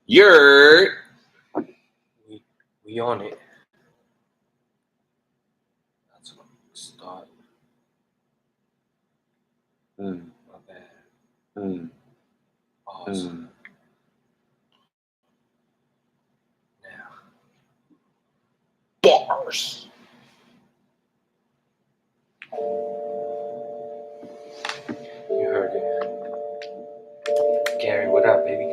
You're we on it. That's what we start. My bad. Awesome. Now. bars. You heard it. Gary, what up, baby?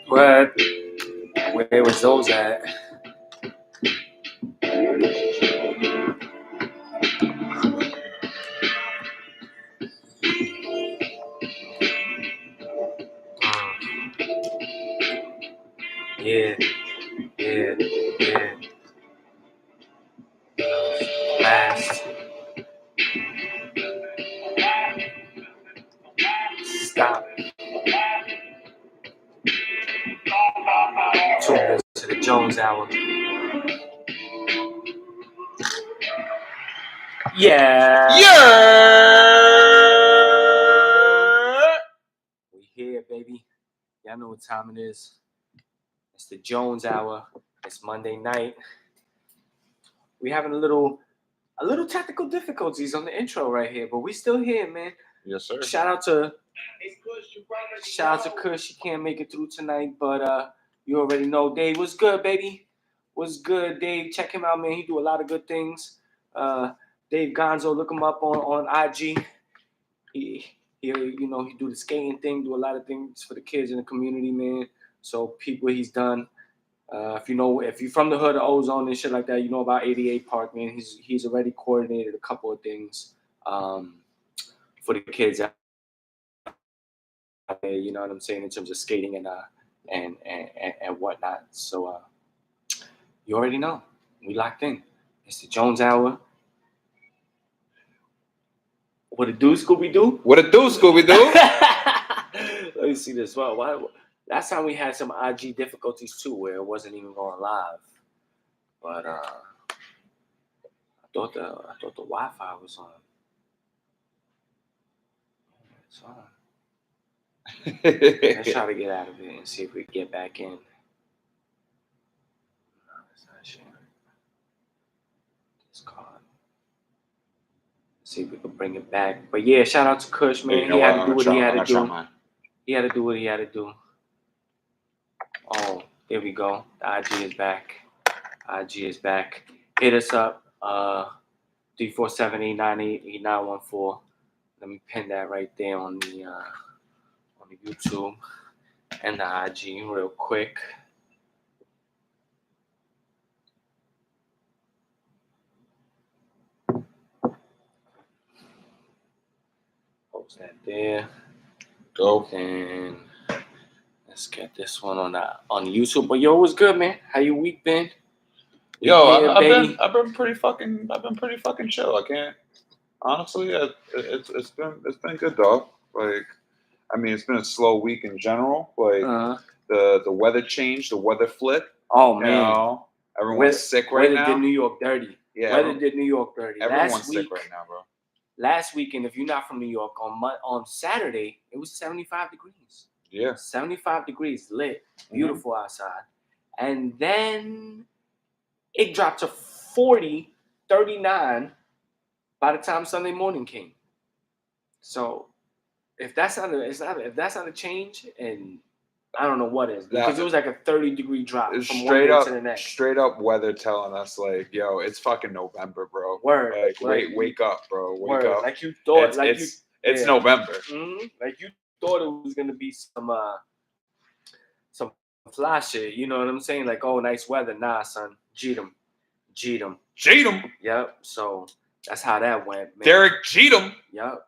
What? Where was those at? Yeah. Last. Stop. Tune in to the Jones Hour. Yeah. We here, baby. Y'all know what time it is. It's the Jones Hour. It's Monday night. We having a little technical difficulties on the intro right here, but we still here, man. Yes, sir. Shout out to Kush. He can't make it through tonight, but you already know. Dave, what's good, baby? What's good, Dave? Check him out, man. He do a lot of good things. Dave Gonzo, look him up on IG. He do the skating thing, do a lot of things for the kids in the community, man. So people he's done. If you're from the hood of Ozone and shit like that, you know about 88 Park, man. He's already coordinated a couple of things for the kids out there, you know what I'm saying, in terms of skating and whatnot. So you already know. We locked in. It's the Jones Hour. What it do, Scooby-Doo? What it do, Scooby-Doo? Let me see this. Why? Last time we had some IG difficulties too, where it wasn't even going live. But I thought the Wi-Fi was on. It's on. Let's try to get out of it and see if we can get back in. No, it's not sharing. It's called. See if we can bring it back. But yeah, shout out to Kush, man. He had to do what he had to do. He had to do what he had to do. Oh, there we go. The IG is back. IG is back. Hit us up. 347-898-8914. Let me pin that right there on the YouTube and the IG real quick. Post that there. Go. And let's get this one on YouTube. But yo, what's good, man? How your week been? Yo, I've been pretty fucking chill. I can't honestly. It's been good, dog. Like, I mean, it's been a slow week in general. Like the weather changed, the weather flipped. Oh man, you know, everyone's sick right now. Weather did New York dirty. Yeah, weather did New York dirty. Everyone's sick right now, bro. Last weekend, if you're not from New York, on Saturday it was 75 degrees. Yeah, 75 degrees, lit, beautiful outside, and then it dropped to 40, 39 by the time Sunday morning came. So if that's not a change, and I don't know what is, because it was like a 30-degree drop from one day to the next. Straight up weather telling us like, yo, it's fucking November, bro. Word. Like, wake up, bro. Wake up. Like you thought. It's November. Mm-hmm. Like you thought it was gonna be some fly shit. You know what I'm saying? Like, oh, nice weather. Nah, son. Jeet 'em. Yep. So That's how that went, man. Derek Cheatham. Yep.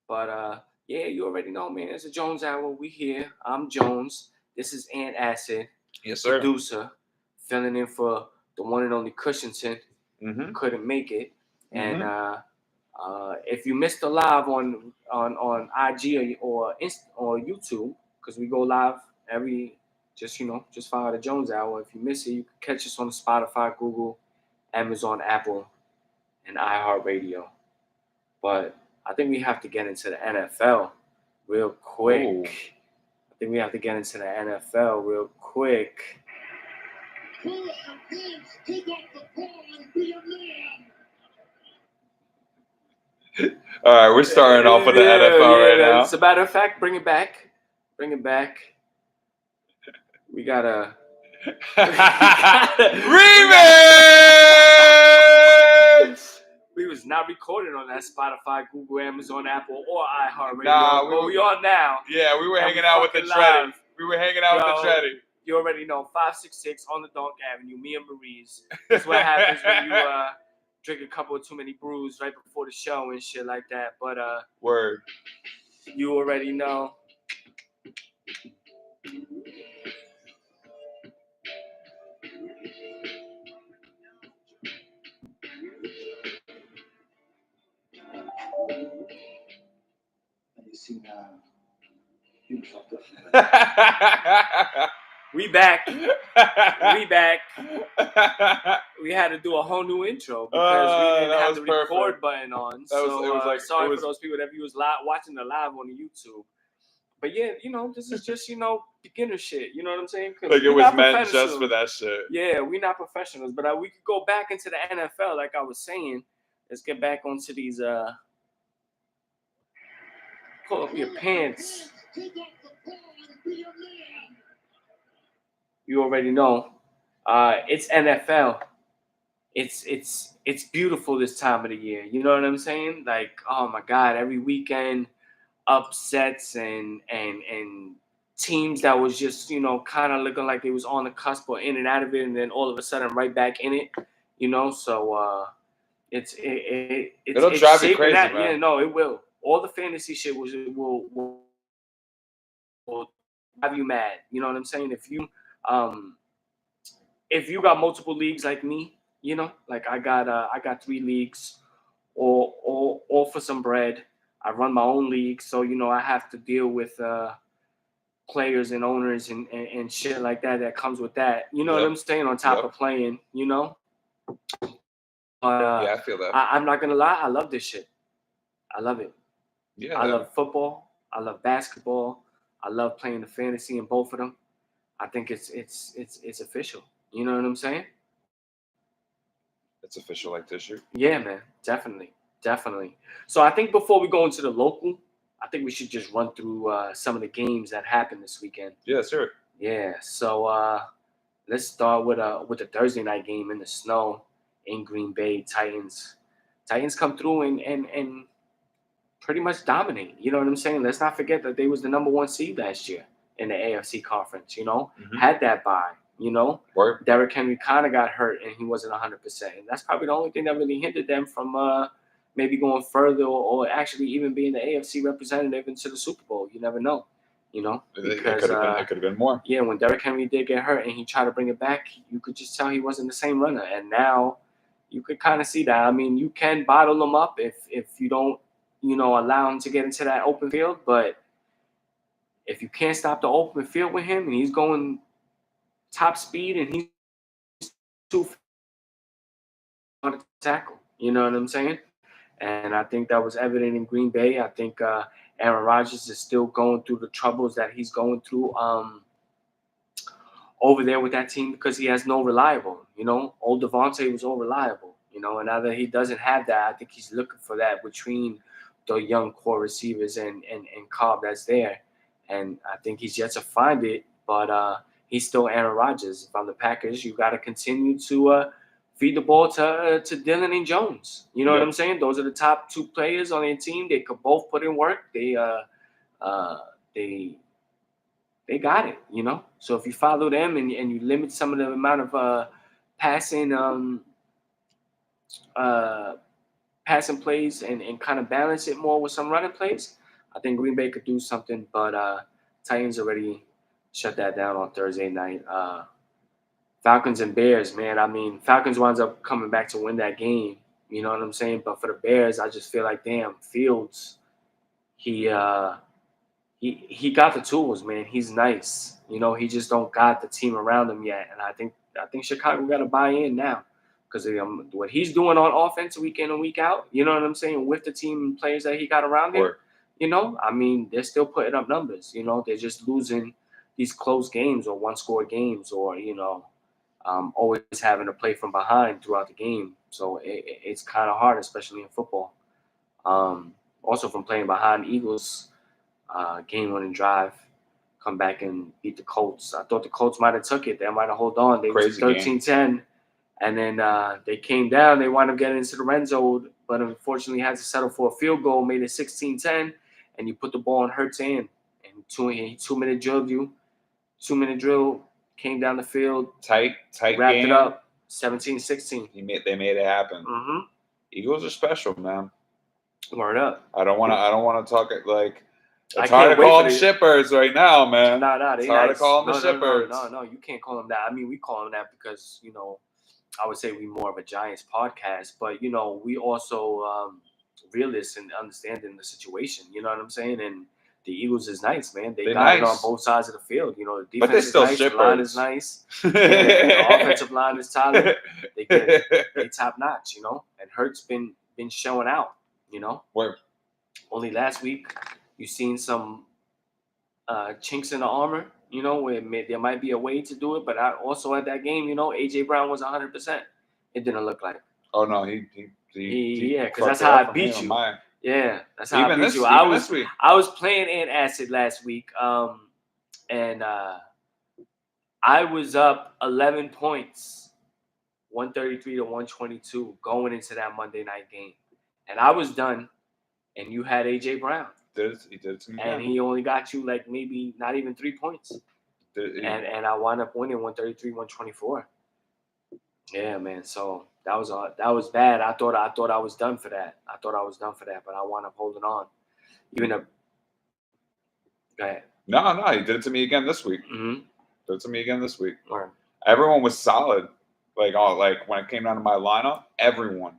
But yeah, you already know, man. It's a Jones Hour. We here. I'm Jones. This is Ant Acid. Yes, sir. Producer, filling in for the one and only Cushington. Mm-hmm. Couldn't make it. Mm-hmm. And if you missed the live on IG or YouTube, because we go live just follow the Jones Hour. If you miss it, you can catch us on Spotify, Google, Amazon, Apple, and iHeartRadio. But I think we have to get into the NFL real quick. Ooh. I think we have to get into the NFL real quick. All right, we're starting off with the NFL right now. As a matter of fact, bring it back. We got a remix. We was not recorded on that Spotify, Google, Amazon, Apple, or iHeartRadio. Nah, we are now. Yeah, we were hanging out with the Treddy. You already know, 566 on the Donk Avenue, me and Marie's. That's what happens when you drink a couple of too many brews right before the show and shit like that. But word. You already know. We back. We had to do a whole new intro because we didn't have the record button on. Sorry for those people that was watching the live on YouTube. But yeah, this is just beginner shit. You know what I'm saying? Like it was meant just for that shit. Yeah, we're not professionals, but we could go back into the NFL, like I was saying. Let's get back onto these. Pull up your pants. You already know. It's NFL. It's beautiful this time of the year. You know what I'm saying? Like, oh my God, every weekend upsets and teams that was just, kind of looking like they was on the cusp or in and out of it, and then all of a sudden right back in it, so it'll drive you crazy, man. Yeah, no, it will. All the fantasy shit will drive you mad. You know what I'm saying? If you got multiple leagues like me, like I got 3 leagues, all for some bread. I run my own league, so I have to deal with players and owners and shit like that comes with that. You know what I'm saying? On top of playing, But yeah, I feel that. I'm not gonna lie, I love this shit. I love it. Yeah. I love football. I love basketball. I love playing the fantasy in both of them. I think it's official. You know what I'm saying? It's official like this year. Yeah, man. Definitely. So I think before we go into the local, I think we should just run through some of the games that happened this weekend. Yeah, sure. Yeah. So let's start with the Thursday night game in the snow in Green Bay. Titans come through and pretty much dominate. You know what I'm saying? Let's not forget that they was the number 1 seed last year in the AFC conference, had that bye, Word. Derrick Henry kind of got hurt and he wasn't 100%. And that's probably the only thing that really hindered them from maybe going further or actually even being the AFC representative into the Super Bowl. You never know, because it could have been more. Yeah, when Derrick Henry did get hurt and he tried to bring it back, you could just tell he wasn't the same runner. And now you could kind of see that. I mean, you can bottle him up if you don't, allow him to get into that open field. But if you can't stop the open field with him and he's going top speed and he's too on the tackle, you know what I'm saying? And I think that was evident in Green Bay. I think Aaron Rodgers is still going through the troubles that he's going through over there with that team because he has no reliable. Old Devontae was all reliable, and now that he doesn't have that, I think he's looking for that between the young core receivers and Cobb that's there. And I think he's yet to find it, but he's still Aaron Rodgers. If I'm the Packers, you got to continue to feed the ball to Dillon and Jones. You know what I'm saying? Those are the top 2 players on their team. They could both put in work. They got it, So if you follow them and you limit some of the amount of passing passing plays and kind of balance it more with some running plays, I think Green Bay could do something. But Titans already shut that down on Thursday night. Falcons and Bears, man. I mean, Falcons winds up coming back to win that game. You know what I'm saying? But for the Bears, I just feel like, damn, Fields, he got the tools, man. He's nice. You know, he just don't got the team around him yet. And I think Chicago got to buy in now because what he's doing on offense week in and week out, you know what I'm saying, with the team and players that he got around him, you know, I mean, they're still putting up numbers. You know, they're just losing these close games or one-score games or, you know, always having to play from behind throughout the game. So it's kind of hard, especially in football. Also from playing behind Eagles, game-winning drive, come back and beat the Colts. I thought the Colts might have took it. They might have held on. They was 13-10, and then they came down. They wound up getting into the red zone, but unfortunately had to settle for a field goal, made it 16-10, and you put the ball in Hurts' hand. And two-minute drilled you. 2-minute drill, came down the field. Tight wrapped game. It up, 17-16. They made it happen. Mm-hmm. Eagles are special, man. Word up. I don't want to talk it like. It's hard to call them shippers right now, man. It's hard to call them the shippers. No, you can't call them that. I mean, we call them that because, you know, I would say we more of a Giants podcast, but, you know, we also realists and understanding the situation. You know what I'm saying? And the Eagles is nice, man. They got it on both sides of the field. You know, the defense is nice, the line is nice. The offensive line is solid. They top notch, you know. And Hurts been showing out, you know. Where? Only last week you seen some chinks in the armor, you know, where there might be a way to do it. But also at that game, you know, A.J. Brown was 100%. It didn't look like. Oh, no, he because that's how I beat you. Yeah, that's how I beat you. I was playing Antacid last week, and I was up 11 points, 133 to 122, going into that Monday night game, and I was done. And you had A.J. Brown. He did it to me. And he only got you like maybe not even 3 points. And I wound up winning 133-124. Yeah, man. So that was bad. I thought I was done for that. But I wound up holding on. Go ahead. No, he did it to me again this week. Mm-hmm. Did it to me again this week. Right. Everyone was solid. Like when it came down to my lineup, everyone.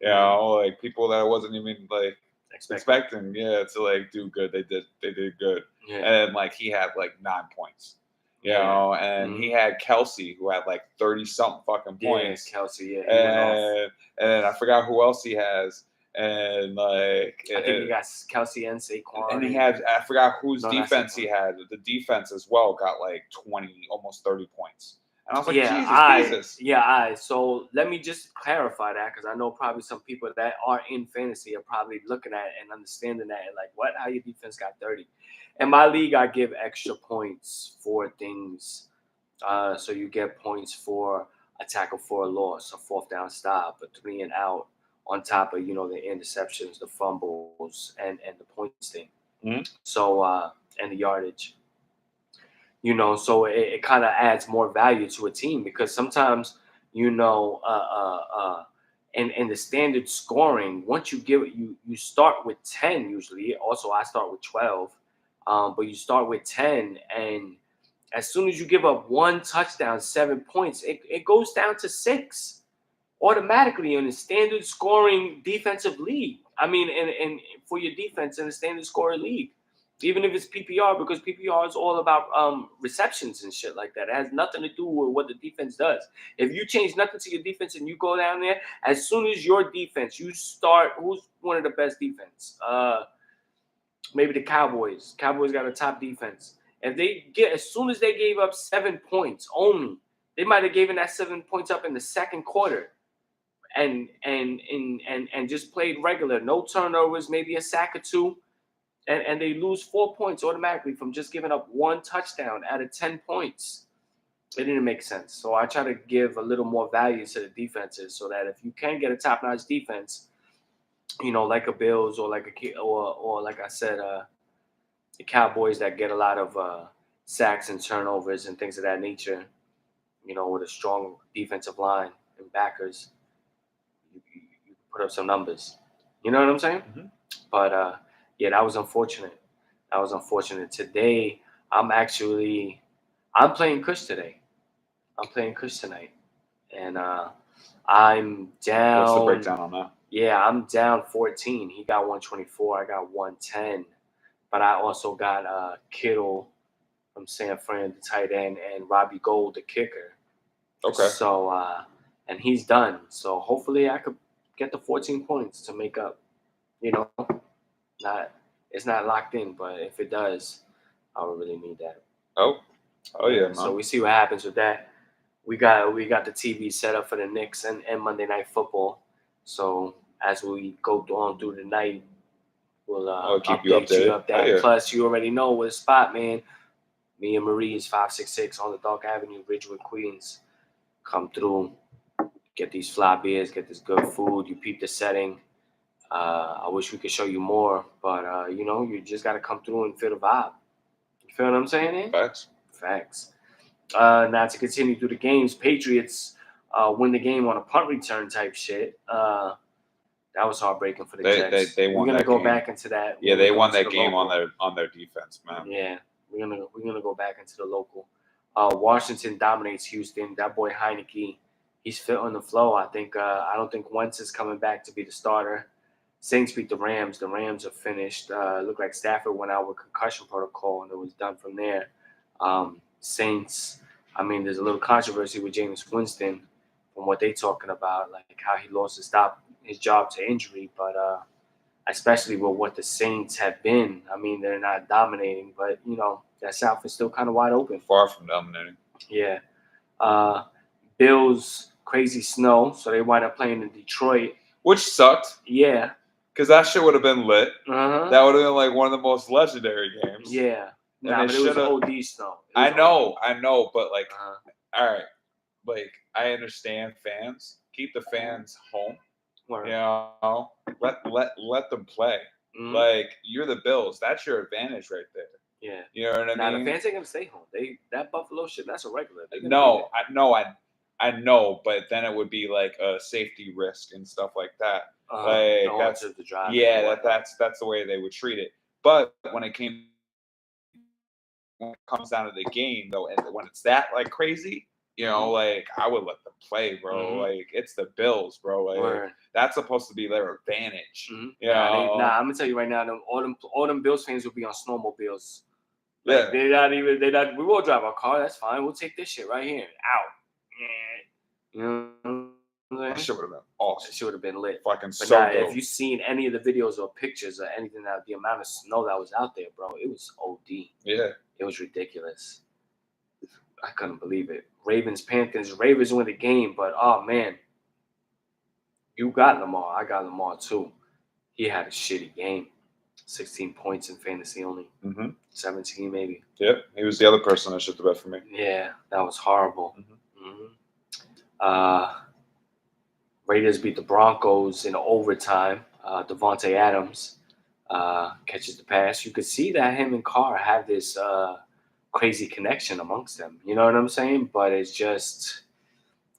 You know, like people that I wasn't even like expecting, to like do good. They did good. Yeah. And like he had like 9 points. You know, and he had Kelsey who had like 30-something fucking points. Yeah, Kelsey, and then I forgot who else he has. And like I think he got Kelsey and Saquon. And he had I forgot whose defense he had. The defense as well got like 20, almost 30 points. And I was like, Jesus. So let me just clarify that because I know probably some people that are in fantasy are probably looking at it and understanding that and like, what? How your defense got 30? In my league, I give extra points for things. So you get points for a tackle for a loss, a fourth down stop, a 3 and out, on top of, you know, the interceptions, the fumbles, and the points thing. Mm-hmm. So and the yardage. You know, so it kind of adds more value to a team because sometimes, you know, in the standard scoring, once you give it, you start with 10 usually. Also, I start with 12, but you start with 10, and as soon as you give up one touchdown, 7 points, it goes down to 6 automatically in the standard scoring defensive league. I mean, and for your defense in the standard scoring league. Even if it's PPR, because PPR is all about receptions and shit like that. It has nothing to do with what the defense does. If you change nothing to your defense and you go down there, as soon as your defense, you start, who's one of the best defense? Maybe the Cowboys. Cowboys got a top defense. If they as soon as they gave up 7 points only, they might have given that 7 points up in the second quarter and just played regular. No turnovers, maybe a sack or two. And they lose 4 points automatically from just giving up one touchdown out of 10 points. It didn't make sense. So I try to give a little more value to the defenses so that if you can get a top-notch defense, you know, like a Bills or like or like I said, the Cowboys that get a lot of sacks and turnovers and things of that nature, you know, with a strong defensive line and backers, you put up some numbers. You know what I'm saying? Mm-hmm. But yeah, that was unfortunate. Today, I'm playing Kush today. I'm playing Kush tonight, and I'm down. What's the breakdown on that? Yeah, I'm down 14. He got 124. I got 110. But I also got Kittle from San Fran, the tight end, and Robbie Gould, the kicker. Okay. So, and he's done. So hopefully I could get the 14 points to make up. You know, it's not locked in, but if it does, I would really need that. Oh yeah, man. So we see what happens with that. We got the TV set up for the Knicks and Monday Night Football. So as we go on through the night, we'll keep you update you updated. up that. Oh, yeah. Plus, you already know where the spot, man. Me and Marie is 566 on the Dark Avenue, Ridgewood, Queens. Come through, get these fly beers, get this good food. You peep the setting. I wish we could show you more, but you just got to come through and feel the vibe. You feel what I'm saying? Facts. Now to continue through the games, Patriots win the game on a punt return type shit. That was heartbreaking for the Jets. They won. We're gonna that go game. back into that. Yeah, they won that game on their defense, man. Yeah, we're gonna go back into the local. Washington dominates Houston. That boy Heineke, he's fit on the flow. I don't think Wentz is coming back to be the starter. Saints beat the Rams. The Rams are finished. Looked like Stafford went out with concussion protocol, and it was done from there. Saints. I mean, there's a little controversy with Jameis Winston from what they're talking about, like how he lost his job to injury, but especially with what the Saints have been. I mean, they're not dominating, but that South is still kind of wide open. Far from dominating. Yeah. Bills, crazy snow, so they wind up playing in Detroit, which sucked. Yeah. Because that shit would have been lit. Uh-huh. That would have been like one of the most legendary games. Yeah. But it was OD snow. I know, but like, all right, like I understand fans. Keep the fans home. Word. You know, let them play. Mm-hmm. Like you're the Bills. That's your advantage right there. Yeah. You know what I mean? The fans ain't gonna stay home. That Buffalo shit, that's a regular. I know, but then it would be like a safety risk and stuff like that. Like that's the drive. Yeah, that's the way they would treat it. But when it comes down to the game though, and when it's that like crazy, like I would let them play, bro. Mm-hmm. Like it's the Bills, bro. Like that's supposed to be their advantage. Mm-hmm. I'm gonna tell you right now, all them Bills fans will be on snowmobiles. Like, yeah, we will drive our car. That's fine. We'll take this shit right here. Out. You know. That shit would have been awesome. That shit would have been lit. Fucking but so now, dope. if you've seen any of the videos or pictures or anything, that the amount of snow that was out there, bro, it was OD. Yeah. It was ridiculous. I couldn't believe it. Ravens win the game, but oh man, you got Lamar. I got Lamar too. He had a shitty game. 16 points in fantasy only. Mm-hmm. 17 maybe. Yep, he was the other person that shit the bet for me. Yeah, that was horrible. Mm-hmm. Raiders beat the Broncos in overtime. Devontae Adams catches the pass. You could see that him and Carr have this crazy connection amongst them. You know what I'm saying? But it's just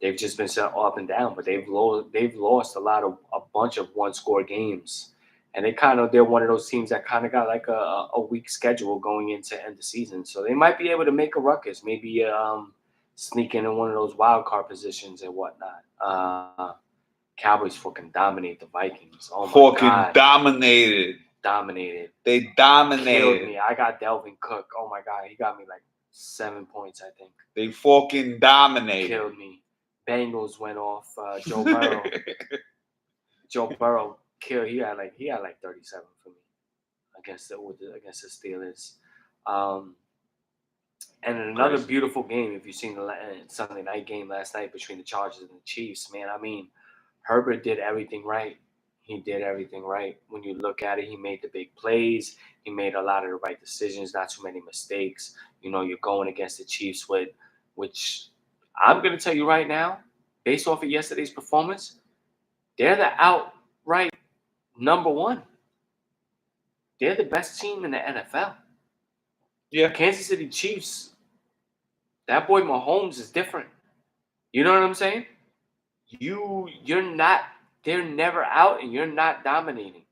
they've just been set up and down. But they've lost a bunch of one-score games. And they're one of those teams that kind of got like a weak schedule going into end of season. So they might be able to make a ruckus, maybe sneak in one of those wild card positions and whatnot. Cowboys fucking dominate the Vikings. Oh my God. Dominated. They dominated. Killed me. I got Delvin Cook. Oh my God. He got me like 7 points, I think. They fucking dominated. Killed me. Bengals went off. Joe Burrow. Killed. He had like 37 for me against the Steelers. And another beautiful game. If you've seen the Sunday night game last night between the Chargers and the Chiefs, man, I mean, Herbert did everything right. He did everything right. When you look at it, he made the big plays. He made a lot of the right decisions, not too many mistakes. You're going against the Chiefs which I'm going to tell you right now, based off of yesterday's performance, they're the outright number one. They're the best team in the NFL. Yeah. Kansas City Chiefs, that boy Mahomes is different. You know what I'm saying? You're not they're never out and you're not dominating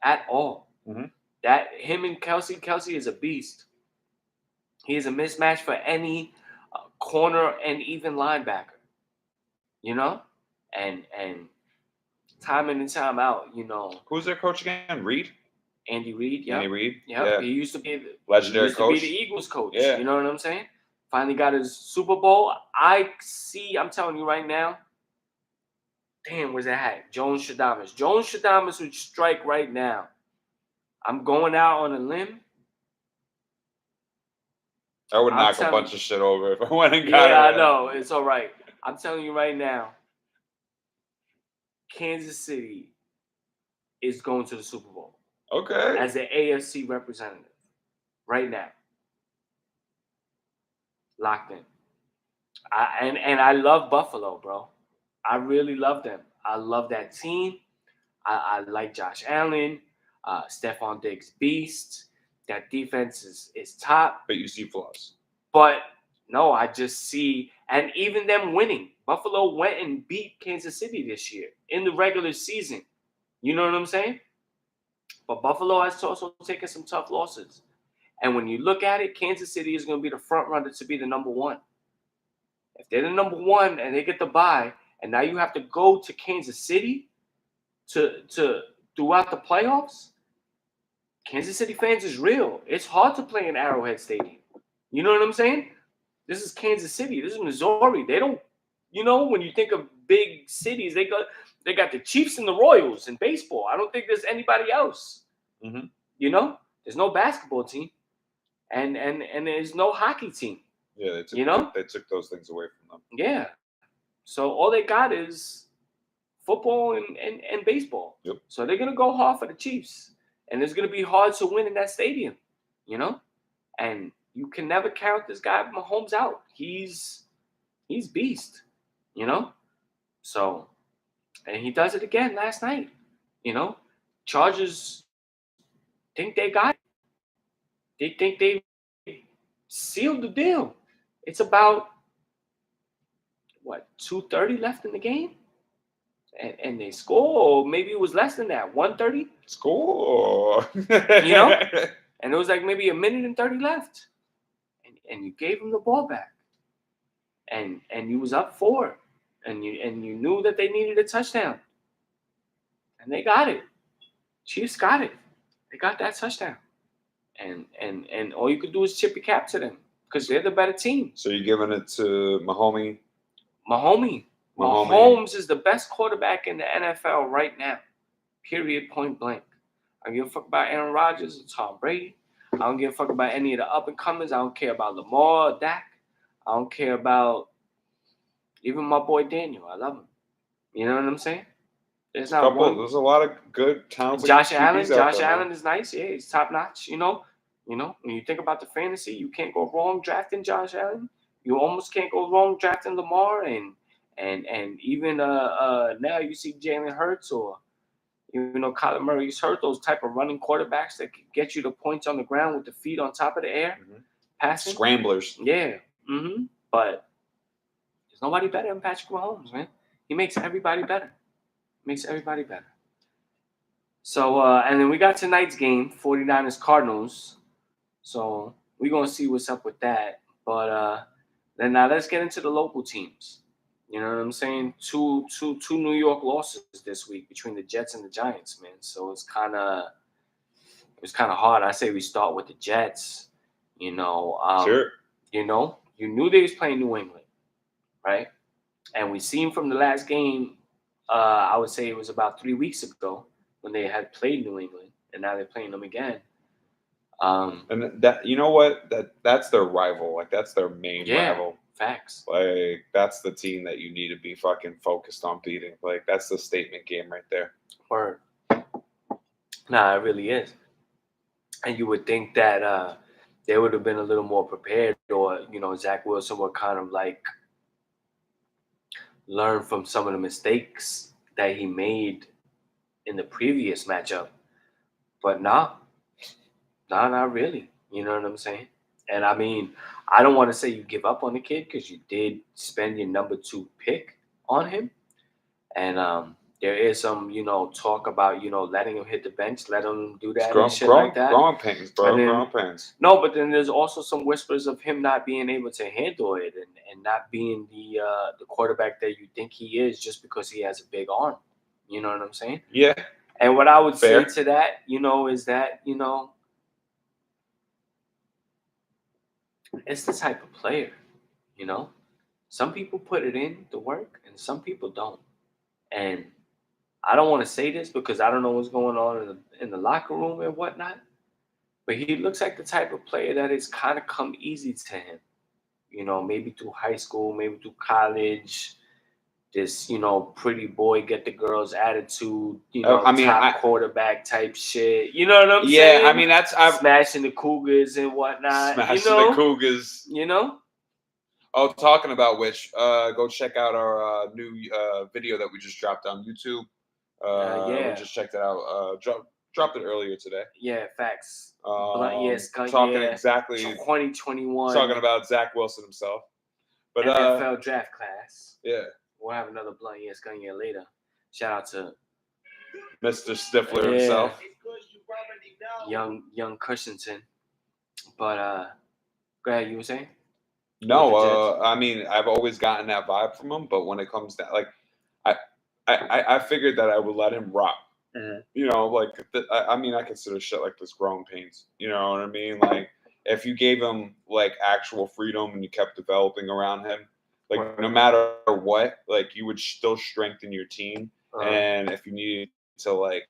at all. Mm-hmm. That him and Kelsey is a beast. He is a mismatch for any corner and even linebacker. You know, and time in and time out, you know. Who's their coach again? Reed? Andy Reid, yeah. Andy Reid? Yep. Yeah. He used to be legendary coach. To be the Eagles coach. Yeah. You know what I'm saying? Finally got his Super Bowl. I'm telling you right now, damn, where's that hat? Jones Shadamas would strike right now. I'm going out on a limb. I would knock a bunch of shit over if I went and got it. Yeah, I know. It's all right. I'm telling you right now, Kansas City is going to the Super Bowl. Okay. As an AFC representative. Right now. Locked in. I love Buffalo, bro. I really love them. I love that team. I like Josh Allen. Stephon Diggs, beast. That defense is top. But you see flaws. But no, I just see, and even them winning. Buffalo went and beat Kansas City this year in the regular season. You know what I'm saying? But Buffalo has also taken some tough losses. And when you look at it, Kansas City is going to be the front runner to be the number one. If they're the number one and they get the bye, and now you have to go to Kansas City to throughout the playoffs, Kansas City fans is real. It's hard to play in Arrowhead Stadium. You know what I'm saying? This is Kansas City. This is Missouri. They don't, when you think of big cities, they got the Chiefs and the Royals in baseball. I don't think there's anybody else. Mm-hmm. There's no basketball team, and there's no hockey team. Yeah, they took those things away from them. Yeah, so all they got is football and baseball. Yep. So they're gonna go hard for the Chiefs, and it's gonna be hard to win in that stadium. And you can never count this guy Mahomes out. He's beast. So, and he does it again last night. Chargers think they got it. They think they sealed the deal. It's about 2:30 left in the game, and they score, or maybe it was less than that, 1:30. Score. And it was like maybe a minute and 30 left, and you gave them the ball back, and you was up 4, and you knew that they needed a touchdown, and they got it. Chiefs got it. They got that touchdown, and all you could do is chip your cap to them because they're the better team. So you're giving it to Mahomes? Mahomes is the best quarterback in the NFL right now. Period. Point blank. I don't give a fuck about Aaron Rodgers or Tom Brady. I don't give a fuck about any of the up and comers. I don't care about Lamar or Dak. I don't care about even my boy Daniel. I love him. You know what I'm saying? There's a lot of good talent. Josh Allen is nice. Yeah, he's top notch. When you think about the fantasy, you can't go wrong drafting Josh Allen. You almost can't go wrong drafting Lamar, and even now you see Jalen Hurts or Kyler Murray's hurt. Those type of running quarterbacks that can get you the points on the ground with the feet on top of the air, passing scramblers. Yeah, but there's nobody better than Patrick Mahomes, man. He makes everybody better. So, and then we got tonight's game, 49ers Cardinals. So we're going to see what's up with that. But then now let's get into the local teams. You know what I'm saying? Two New York losses this week between the Jets and the Giants, man. So it was kind of hard. I say we start with the Jets. Sure. You knew they was playing New England, right? And we seen from the last game, I would say it was about 3 weeks ago when they had played New England, and now they're playing them again. And that that's their rival. Like that's their main rival. Facts. Like that's the team that you need to be fucking focused on beating. Like that's the statement game right there. Word. Nah, it really is. And you would think that they would have been a little more prepared, or Zach Wilson would kind of like learn from some of the mistakes that he made in the previous matchup. But not really. You know what I'm saying? And I mean, I don't want to say you give up on the kid because you did spend your number 2 pick on him. And there is some, talk about, letting him hit the bench, let him do that and shit like that. Growing pains, bro. Then, growing pains. No, but then there's also some whispers of him not being able to handle it and not being the quarterback that you think he is just because he has a big arm. You know what I'm saying? Yeah. And what I would say to that, is that, it's the type of player, Some people put it in the work and some people don't. And I don't want to say this because I don't know what's going on in the locker room and whatnot, but he looks like the type of player that has kind of come easy to him. Maybe through high school, maybe through college. This, pretty boy, get the girl's attitude, top quarterback type shit. You know what I'm saying? Yeah, I mean, smashing the Cougars and whatnot. Smashing the Cougars. Oh, talking about which, go check out our new video that we just dropped on YouTube. We just checked it out. Dropped it earlier today. Yeah, facts. Talking exactly 2021. Talking about Zach Wilson himself. But NFL draft class. Yeah. We'll have another blunt yes gun year later. Shout out to Mr. Stifler himself. Young Cushington. But go ahead, you were saying? No, I mean, I've always gotten that vibe from him, but when it comes to I figured that I would let him rock. Mm-hmm. I consider shit like this growing pains. You know what I mean? Like, if you gave him like actual freedom and you kept developing around him, like no matter what, like you would still strengthen your team. Uh-huh. And if you needed to like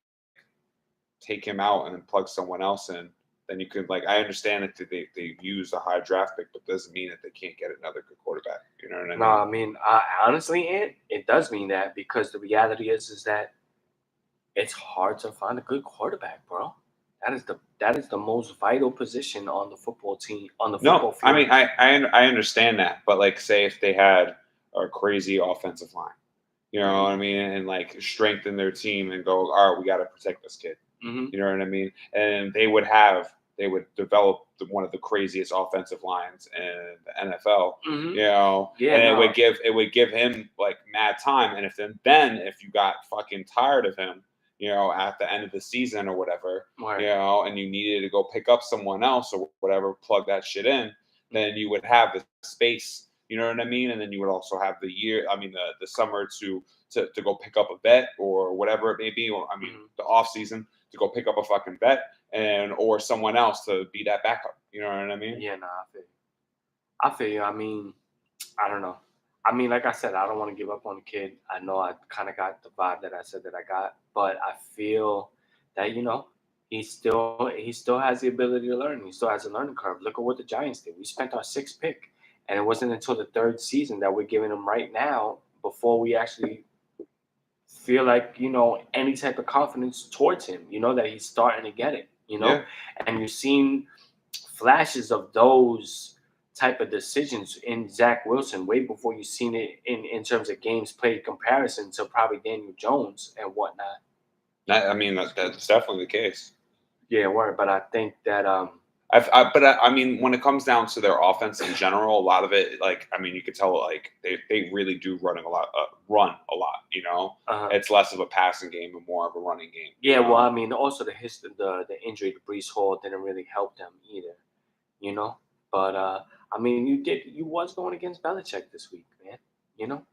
take him out and then plug someone else in, then you could, like, I understand that they use a high draft pick, but doesn't mean that they can't get another good quarterback. You know what I mean? No, I mean, honestly, it does mean that, because the reality is that it's hard to find a good quarterback, bro. That is the most vital position on the football team, on the football field. I mean, I understand that, but like, say if they had a crazy offensive line, you know what I mean, and like strengthen their team and go, all right, we got to protect this kid. Mm-hmm. You know what I mean? And they would develop one of the craziest offensive lines in the NFL. Mm-hmm. You know, and it would give him like mad time. And if you got fucking tired of him, you know, at the end of the season or whatever, you know, and you needed to go pick up someone else or whatever, plug that shit in, then you would have the space. You know what I mean? And then you would also have the summer to go pick up a vet or whatever it may be, or the off season to go pick up a fucking vet or someone else to be that backup. You know what I mean? Yeah, no, I feel you. I mean, I don't know. I mean, like I said, I don't want to give up on the kid. I know I kind of got the vibe that I said that I got, but I feel that, he still has the ability to learn. He still has a learning curve. Look at what the Giants did. We spent our 6th pick, and it wasn't until the 3rd season that we're giving him right now before we actually feel like, any type of confidence towards him, that he's starting to get it, and you're seeing flashes of those type of decisions in Zach Wilson way before you've seen it in terms of games played comparison to probably Daniel Jones and whatnot. I mean, that's definitely the case. Yeah, word. But I think that I mean, when it comes down to their offense in general, a lot of it, like, I mean, you could tell, like, they really do run a lot. You know, It's less of a passing game and more of a running game. Yeah, well, I mean, also the injury to Breece Hall didn't really help them either. But I mean, you was going against Belichick this week, man.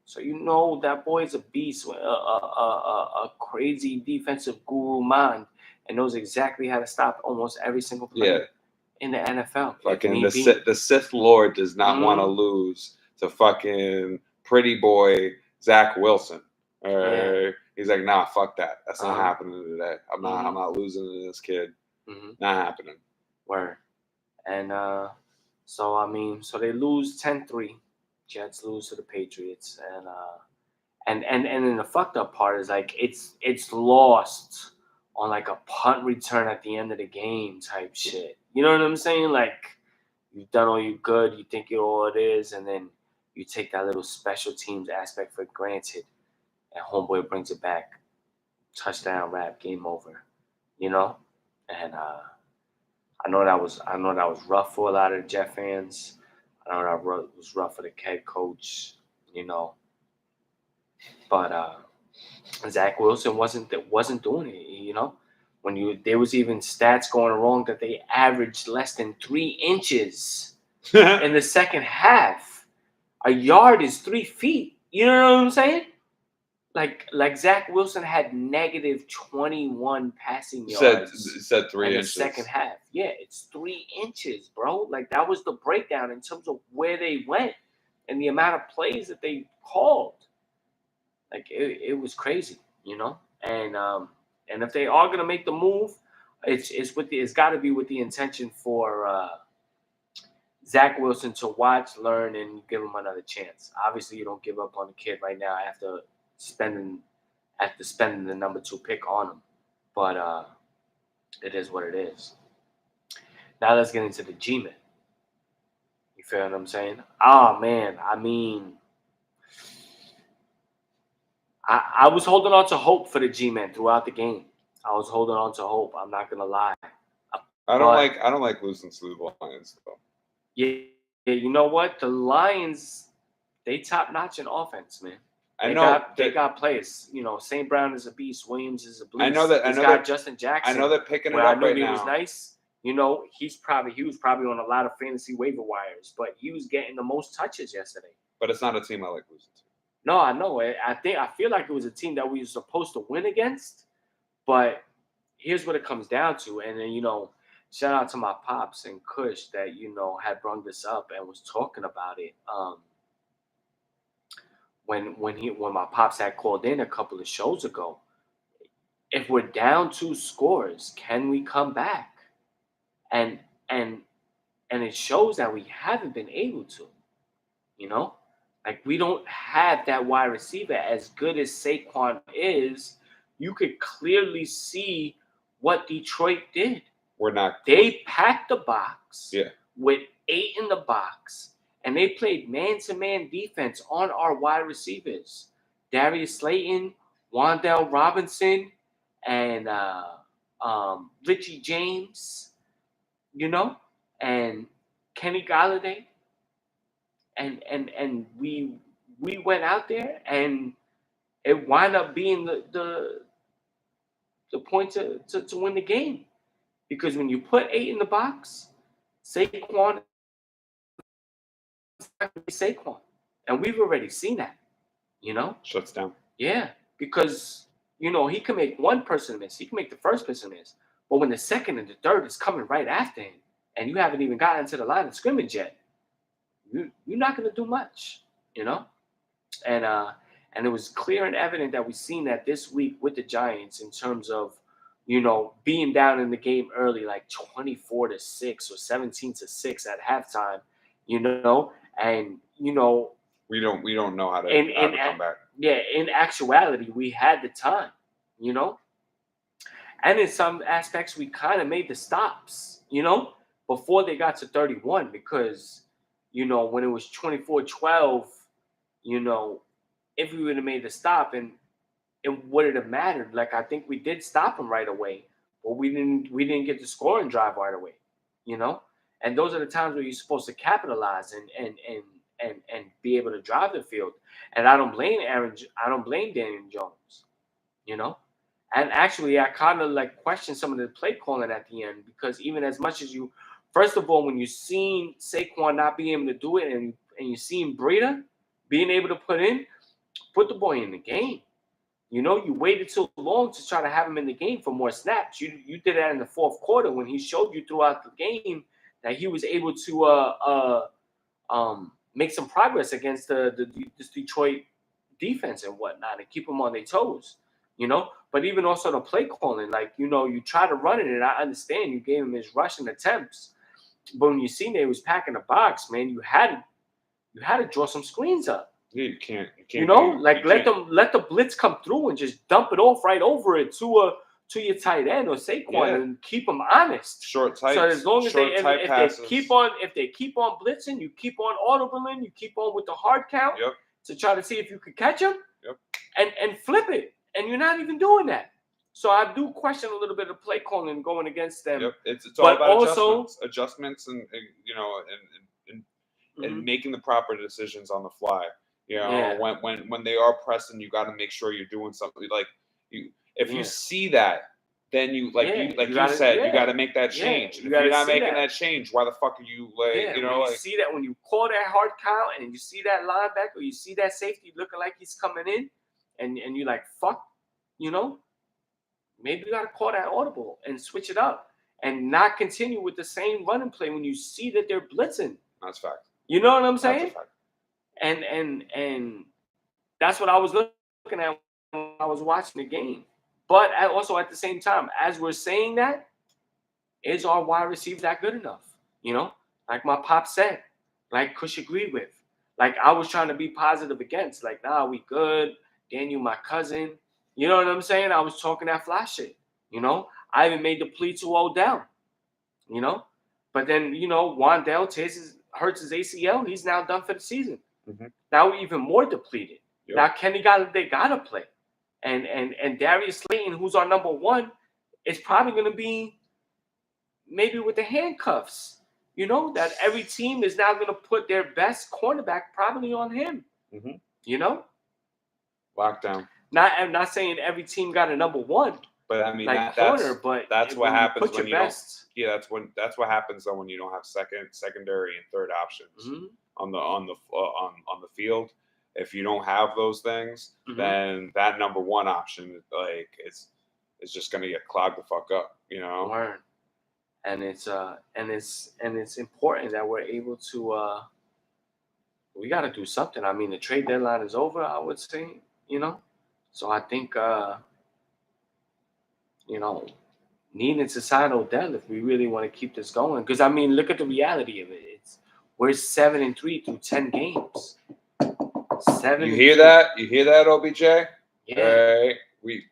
So that boy's a beast, a crazy defensive guru mind, and knows exactly how to stop almost every single player in the NFL. Fucking the Sith Lord does not want to lose to fucking pretty boy Zach Wilson. He's like, nah, fuck that. That's not happening today. I'm not losing to this kid. Not happening. Word. And so I mean, so they lose 10-3. Jets lose to the Patriots, and then the fucked up part is, like, it's lost on like a punt return at the end of the game type shit. You know what I'm saying? Like, you've done all you good, you think you're all it is, and then you take that little special teams aspect for granted, and homeboy brings it back, touchdown, wrap, game over. And I know that was rough for a lot of Jet fans. I know that was rough for the head coach, But Zach Wilson wasn't doing it. You know, there was even stats going wrong that they averaged less than 3 inches in the second half. A yard is 3 feet. You know what I'm saying? Like Zach Wilson had negative 21 passing yards. Said 3 in inches. The second half. Yeah, it's 3 inches, bro. Like that was the breakdown in terms of where they went and the amount of plays that they called. Like it was crazy, you know. And if they are gonna make the move, it's got to be with the intention for Zach Wilson to watch, learn, and give him another chance. Obviously, you don't give up on the kid right now after spending the number 2 pick on him. But it is what it is. Now let's get into the G-Men. You feel what I'm saying? Oh, man. I mean, I was holding on to hope for the G-Men throughout the game. I was holding on to hope. I'm not going to lie. I don't like losing to the Lions, though. Yeah, you know what? The Lions, they top-notch in offense, man. They got players. You know, St. Brown is a beast. Williams is a beast. I know that Justin Jackson. I know they're picking it up right now. He was nice. You know, he was probably on a lot of fantasy waiver wires, but he was getting the most touches yesterday. But it's not a team I like losing to. No, I know. I feel like it was a team that we were supposed to win against, but here's what it comes down to. And then, you know, shout out to my pops and Kush that, you know, had brought this up and was talking about it. When my pops had called in a couple of shows ago, if we're down 2 scores, can we come back? And it shows that we haven't been able to, you know, like we don't have that wide receiver. As good as Saquon is, you could clearly see what Detroit did. They packed the box with 8 in the box, and they played man-to-man defense on our wide receivers. Darius Slayton, Wan'Dale Robinson, and Richie James, you know, and Kenny Galladay. And we went out there, and it wound up being the point to win the game. Because when you put 8 in the box, Saquon, and we've already seen that, you know? Shuts down. Yeah, because, you know, he can make one person miss. He can make the first person miss. But when the second and the third is coming right after him, and you haven't even gotten to the line of scrimmage yet, you're not going to do much, you know? And it was clear and evident that we've seen that this week with the Giants in terms of, you know, being down in the game early, like 24-6 or 17-6 at halftime, you know, and, you know, we don't know how to come back. Yeah, in actuality, we had the time, you know, and in some aspects, we kind of made the stops, you know, before they got to 31, because, you know, when it was 24-12, you know, if we would have made the stop, and it wouldn't have mattered. Like, I think we did stop them right away, but we didn't get the scoring drive right away, you know? And those are the times where you're supposed to capitalize and be able to drive the field. And I don't blame Daniel Jones, you know? And actually, I kind of like question some of the play calling at the end, because even as much as you, first of all, when you seen Saquon not being able to do it, and you seen Breida being able to put the boy in the game. You know, you waited so long to try to have him in the game for more snaps. You did that in the fourth quarter when he showed you throughout the game that he was able to make some progress against this Detroit defense and whatnot, and keep them on their toes, you know. But even also the play calling, like, you know, you try to run it, and I understand you gave him his rushing attempts, but when you seen that he was packing the box, man, you had to draw some screens up. Yeah, you can't. You know, like let the blitz come through and just dump it off right over it to your tight end or Saquon, and keep them honest. Short tight. So as long as if they keep on blitzing, you keep on audibling, you keep on with the hard count to try to see if you could catch them. And flip it, and you're not even doing that. So I do question a little bit of play calling going against them. It's all about adjustments, and you know, and making the proper decisions on the fly. You know, when they are pressing, you got to make sure you're doing something. Like if you see that, then you said, you got to make that change. And if you're not making that change, why the fuck are you see that when you call that hard count and you see that linebacker, or you see that safety looking like he's coming in, and you're like, fuck, maybe you got to call that audible and switch it up and not continue with the same running play when you see that they're blitzing. That's a fact. You know what I'm saying? That's a fact. And that's what I was looking at when I was watching the game. But also at the same time, as we're saying that, is our wide receiver that good enough? Like my pop said, like Kush agreed with. Like I was trying to be positive against. Like, nah, we good. Daniel, my cousin. You know what I'm saying? I was talking that flash shit. I even made the plea to Odell. But then, Wandell hurts his ACL. He's now done for the season. Mm-hmm. Now we're even more depleted. Yep. Now Kenny they gotta play. And Darius Slayton, who's our number one, is probably gonna be maybe with the handcuffs. That every team is now gonna put their best cornerback probably on him. Mm-hmm. Lockdown. I'm not saying every team got a number one. But I mean, that's what happens when you best. don't. Yeah, that's what happens when you don't have secondary, and third options on the field. If you don't have those things, then that number one option, is just gonna get clogged the fuck up. Learn, and it's important that we're able to. We got to do something. I mean, the trade deadline is over. I would say, so I think. Needing to sign Odell if we really want to keep this going. Because, I mean, look at the reality of it. We're 7-3 through 10 games. 7. You hear that? You hear that, OBJ? Yeah. Hey, we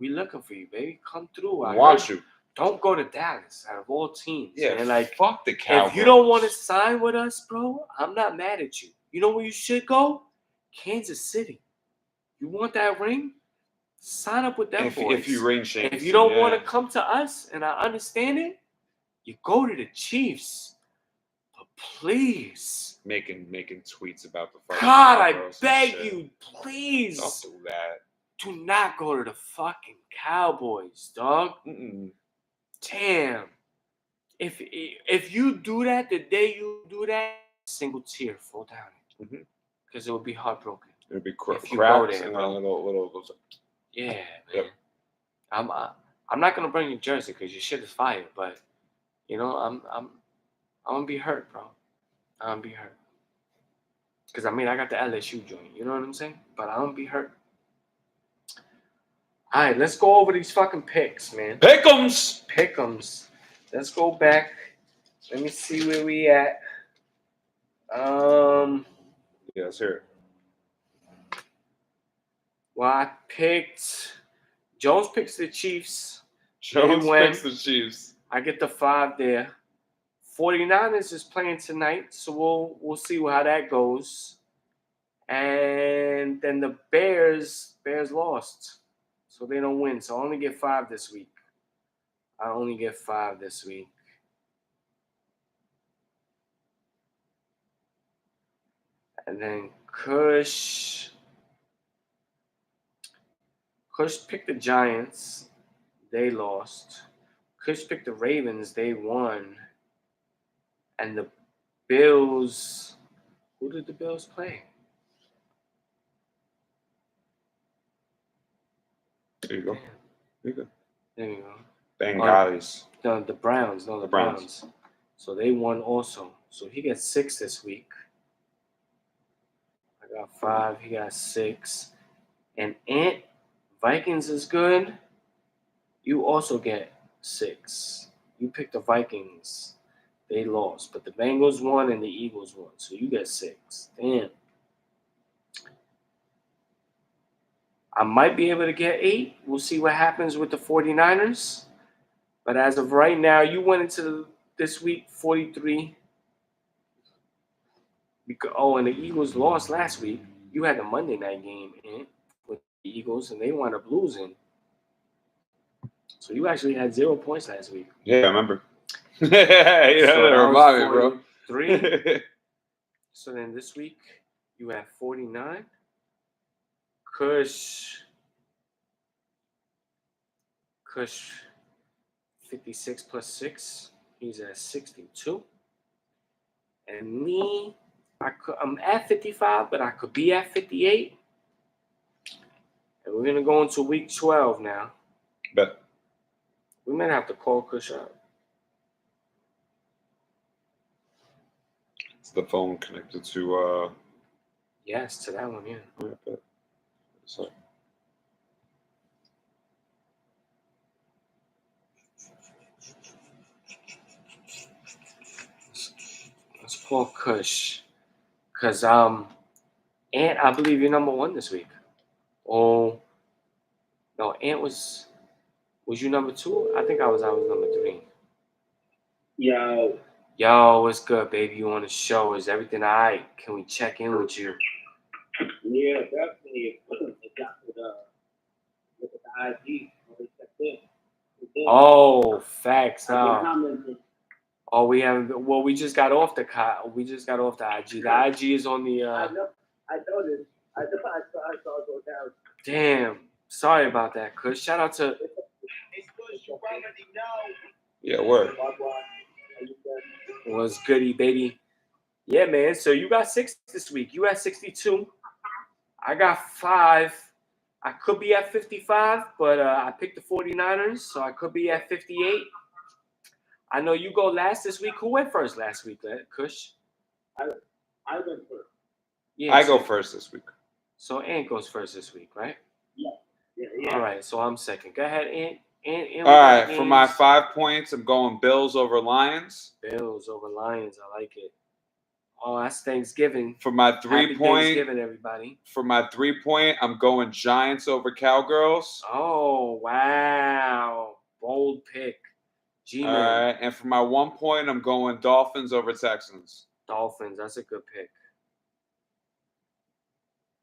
looking for you, baby. Come through. I want you. Don't go to Dallas out of all teams. Yeah, man. Fuck the Cowboys. If you don't want to sign with us, bro, I'm not mad at you. You know where you should go? Kansas City. You want that ring? Sign up with them boys. If you ring Shane. If you don't want to come to us, and I understand it, you go to the Chiefs. But please. Making tweets about the fucking God, I beg you, please. Don't do that. Do not go to the fucking Cowboys, dog. Damn. If you do that, the day you do that, single tear fall down. Because it would be heartbroken. It would be if you go there, and a little. Yeah, man. Yep. I'm not gonna bring your jersey because your shit is fire, but I'm gonna be hurt, bro. I'm gonna be hurt. Cause I got the LSU joint, you know what I'm saying? But I'm gonna be hurt. All right, let's go over these fucking picks, man. Pick'ems. Let's go back. Let me see where we at. Yeah, let's hear it. Well, I picked. Jones picks the Chiefs. Jones picks the Chiefs. I get the 5 there. 49ers is playing tonight, so we'll see how that goes. And then the Bears lost, so they don't win. So I only get 5 this week. And then Kush picked the Giants. They lost. Kush picked the Ravens. They won. And the Bills. Who did the Bills play? There you go. There you go. Bengalis. The Browns. No, the Browns. So they won also. So he gets 6 this week. I got 5. He got 6. And Vikings is good. You also get 6. You picked the Vikings. They lost. But the Bengals won and the Eagles won. So you get 6. Damn. I might be able to get 8. We'll see what happens with the 49ers. But as of right now, you went into this week 43. And the Eagles lost last week. You had the Monday night game in with the Eagles, and they wound up losing. So you actually had 0 points last week. Yeah, I remember. Remind me, bro. 3. So then this week, You at 49. Kush 56 plus 6. He's at 62. And me, I'm at 55, but I could be at 58. And we're going to go into week 12 now. Bet. We might have to call Kush out. Is the phone connected to... Yes, to that one, yeah. I bet. So. Let's call Kush. Because, Ant, I believe you're number 1 this week. Oh, no, Ant was you number 2? I think I was number 3. Yo, what's good, baby? You on the show? Is everything all right? Can we check in with you? yeah, definitely. With the IG, always checked in. Oh, facts, huh? Commented. Oh, we haven't. Well, we just got off the IG. The IG is on the. I noticed. I saw it go down. Damn. Sorry about that, Kush. Shout out to. It's good. You already know. Yeah, word. What's goody, baby? Yeah, man. So you got 6 this week. You at 62. I got 5. I could be at 55, but I picked the 49ers, so I could be at 58. I know you go last this week. Who went first last week, Kush? I went first. Yeah, I go first this week. So Ant goes first this week, right? Yeah. All right, so I'm second. Go ahead, Ant. All right, for my 5 points, I'm going Bills over Lions. Bills over Lions. I like it. Oh, that's Thanksgiving. For my Happy 3-point, Thanksgiving, everybody. For my 3-point, I'm going Giants over Cowgirls. Oh, wow. Bold pick. All right, and for my 1 point, I'm going Dolphins over Texans. Dolphins, that's a good pick.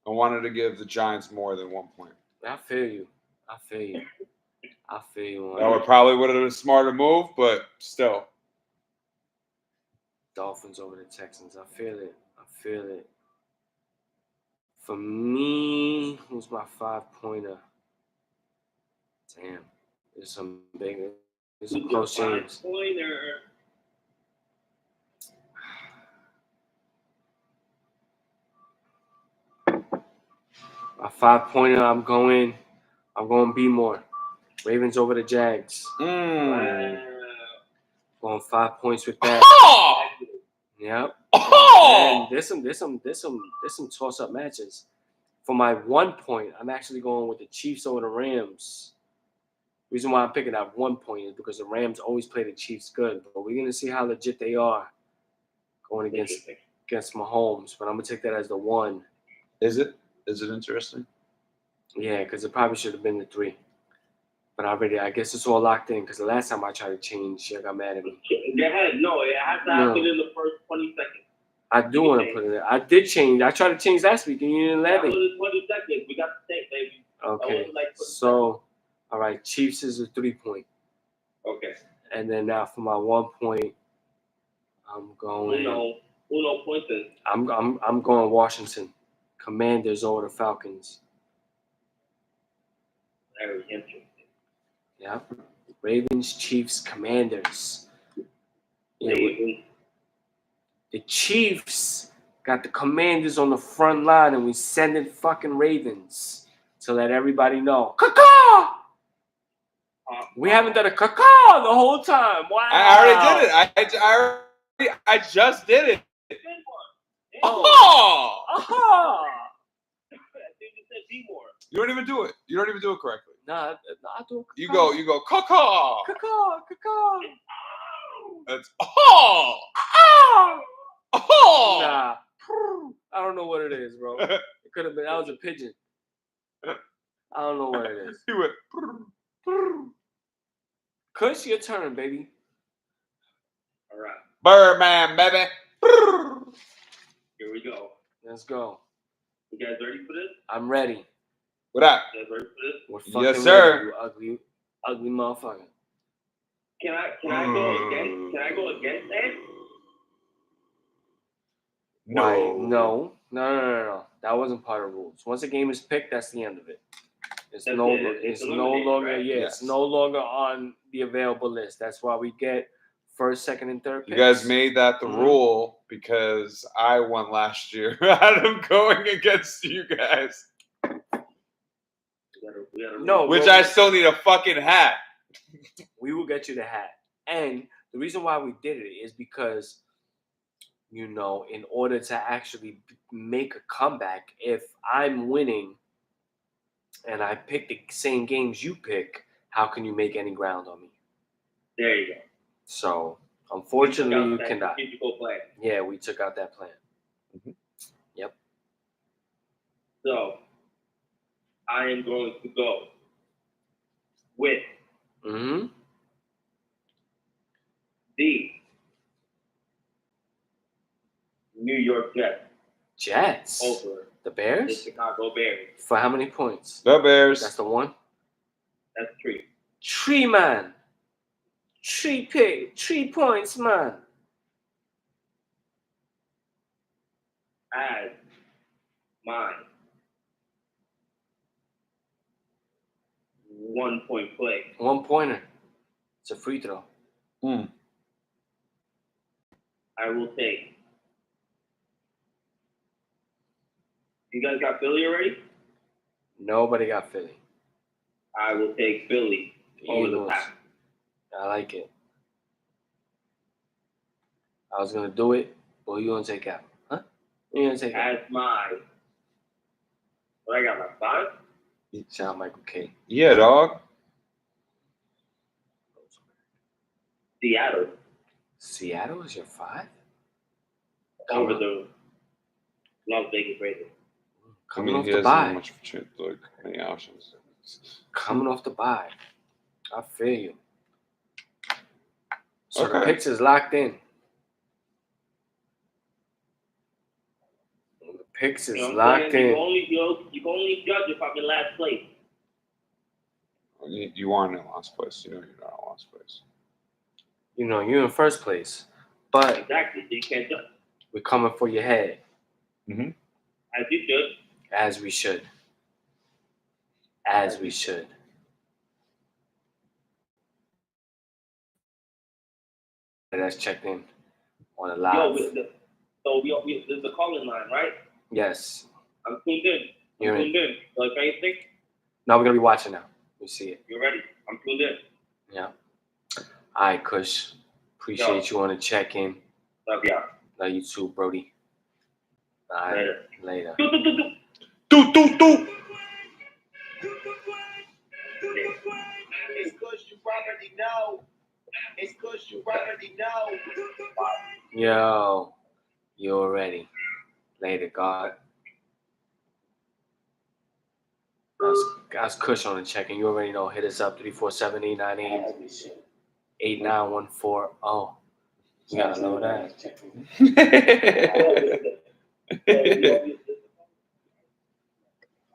I wanted to give the Giants more than 1 point. I feel you. That probably would have been a smarter move, but still. Dolphins over the Texans. I feel it. For me, who's my 5-pointer? Damn. There's some close games. My 5-pointer, I'm going B more. Ravens over the Jags. Going 5 points with that. Yep. And there's some toss-up matches. For my 1 point, I'm actually going with the Chiefs over the Rams. Reason why I'm picking that 1 point is because the Rams always play the Chiefs good, but we're gonna see how legit they are going against Mahomes. But I'm gonna take that as the 1. Is it interesting? Yeah, because it probably should have been the 3. But I guess it's all locked in because the last time I tried to change, she got mad at me. It has to happen in the first 20 seconds. I do want to put it in. I did change. I tried to change last week and you didn't let me. That was 20 seconds. We got the same, baby. Okay. So, all right, Chiefs is a 3-point. Okay. And then now for my 1 point, I'm going. Uno points. I'm going Washington. Commanders over the Falcons. Very interesting. Yeah. Ravens, Chiefs, Commanders. Yeah, the Chiefs got the Commanders on the front line, and we sending fucking Ravens to let everybody know. Caw-caw! We haven't done a caw-caw the whole time. Wow. I already did it. I just did it. Oh. You don't even do it. You don't even do it correctly. Nah, I do it. You go, caw-caw. Caw-caw. That's Nah. I don't know what it is, bro. It could have been. That was a pigeon. I don't know what it is. He went. Kush, your turn, baby. All right. Birdman, baby. Here we go. Let's go. You guys ready for this? I'm ready. What up? You guys ready for this? We're fucking yes, sir. ready, you ugly motherfucker. Can I go against? Can I go against that? No. No. No. That wasn't part of the rules. Once a game is picked, that's the end of it. It's That's no it. It's longer eliminated, right? it's no longer on the available list. That's why we get first, second, and third picks. You guys made that the rule because I won last year out of going against you guys. Which I still need a fucking hat. We will get you the hat. And the reason why we did it is because, in order to actually make a comeback, if I'm winning and I pick the same games you pick, how can you make any ground on me? There you go. So, unfortunately, you cannot. Plan. Yeah, we took out that plan. Mm-hmm. Yep. So, I am going to go with the New York Jets. Jets? Over the Bears? the Chicago Bears. For how many points? The Bears. That's the one? That's 3. 3, man. 3 points, man. As my 1 point play. 1 pointer. It's a free throw. I will take. You guys got Philly already? Nobody got Philly. I will take Philly over the Pack. I like it. I was going to do it, but who you going to take out? Huh? Who you going to take out? As my. What I got, my 5? Shout out Michael K. Yeah, dog. Seattle. Seattle is your 5? Over the Las Vegas Raiders. Coming off he the doesn't have bye. much many options. Coming off the bye. I feel you. So the Okay. picks is locked in. The picks is locked in. You can only judge if I'm in last place. You aren't in last place. You know you're not in last place. You're in first place. But Exactly. So you can't judge. we're coming for your head. Mm-hmm. As you should. As we should. As we should. That's checked in on a live. This is the calling line, right? Yes. I'm tuned in. You're in. So if anything, No, we're going to be watching now. We see it. you're ready. I'm tuned in. Yeah. All right, Kush. Appreciate you on the check-in. Love y'all. Love you too, Brody. All right. Later. Do. It's Kush, you already know. It's Kush, you already know. Yo. You already. Later, God. That's Kush on the check-in. You already know. Hit us up, 347-898-8914. Oh. You gotta know that.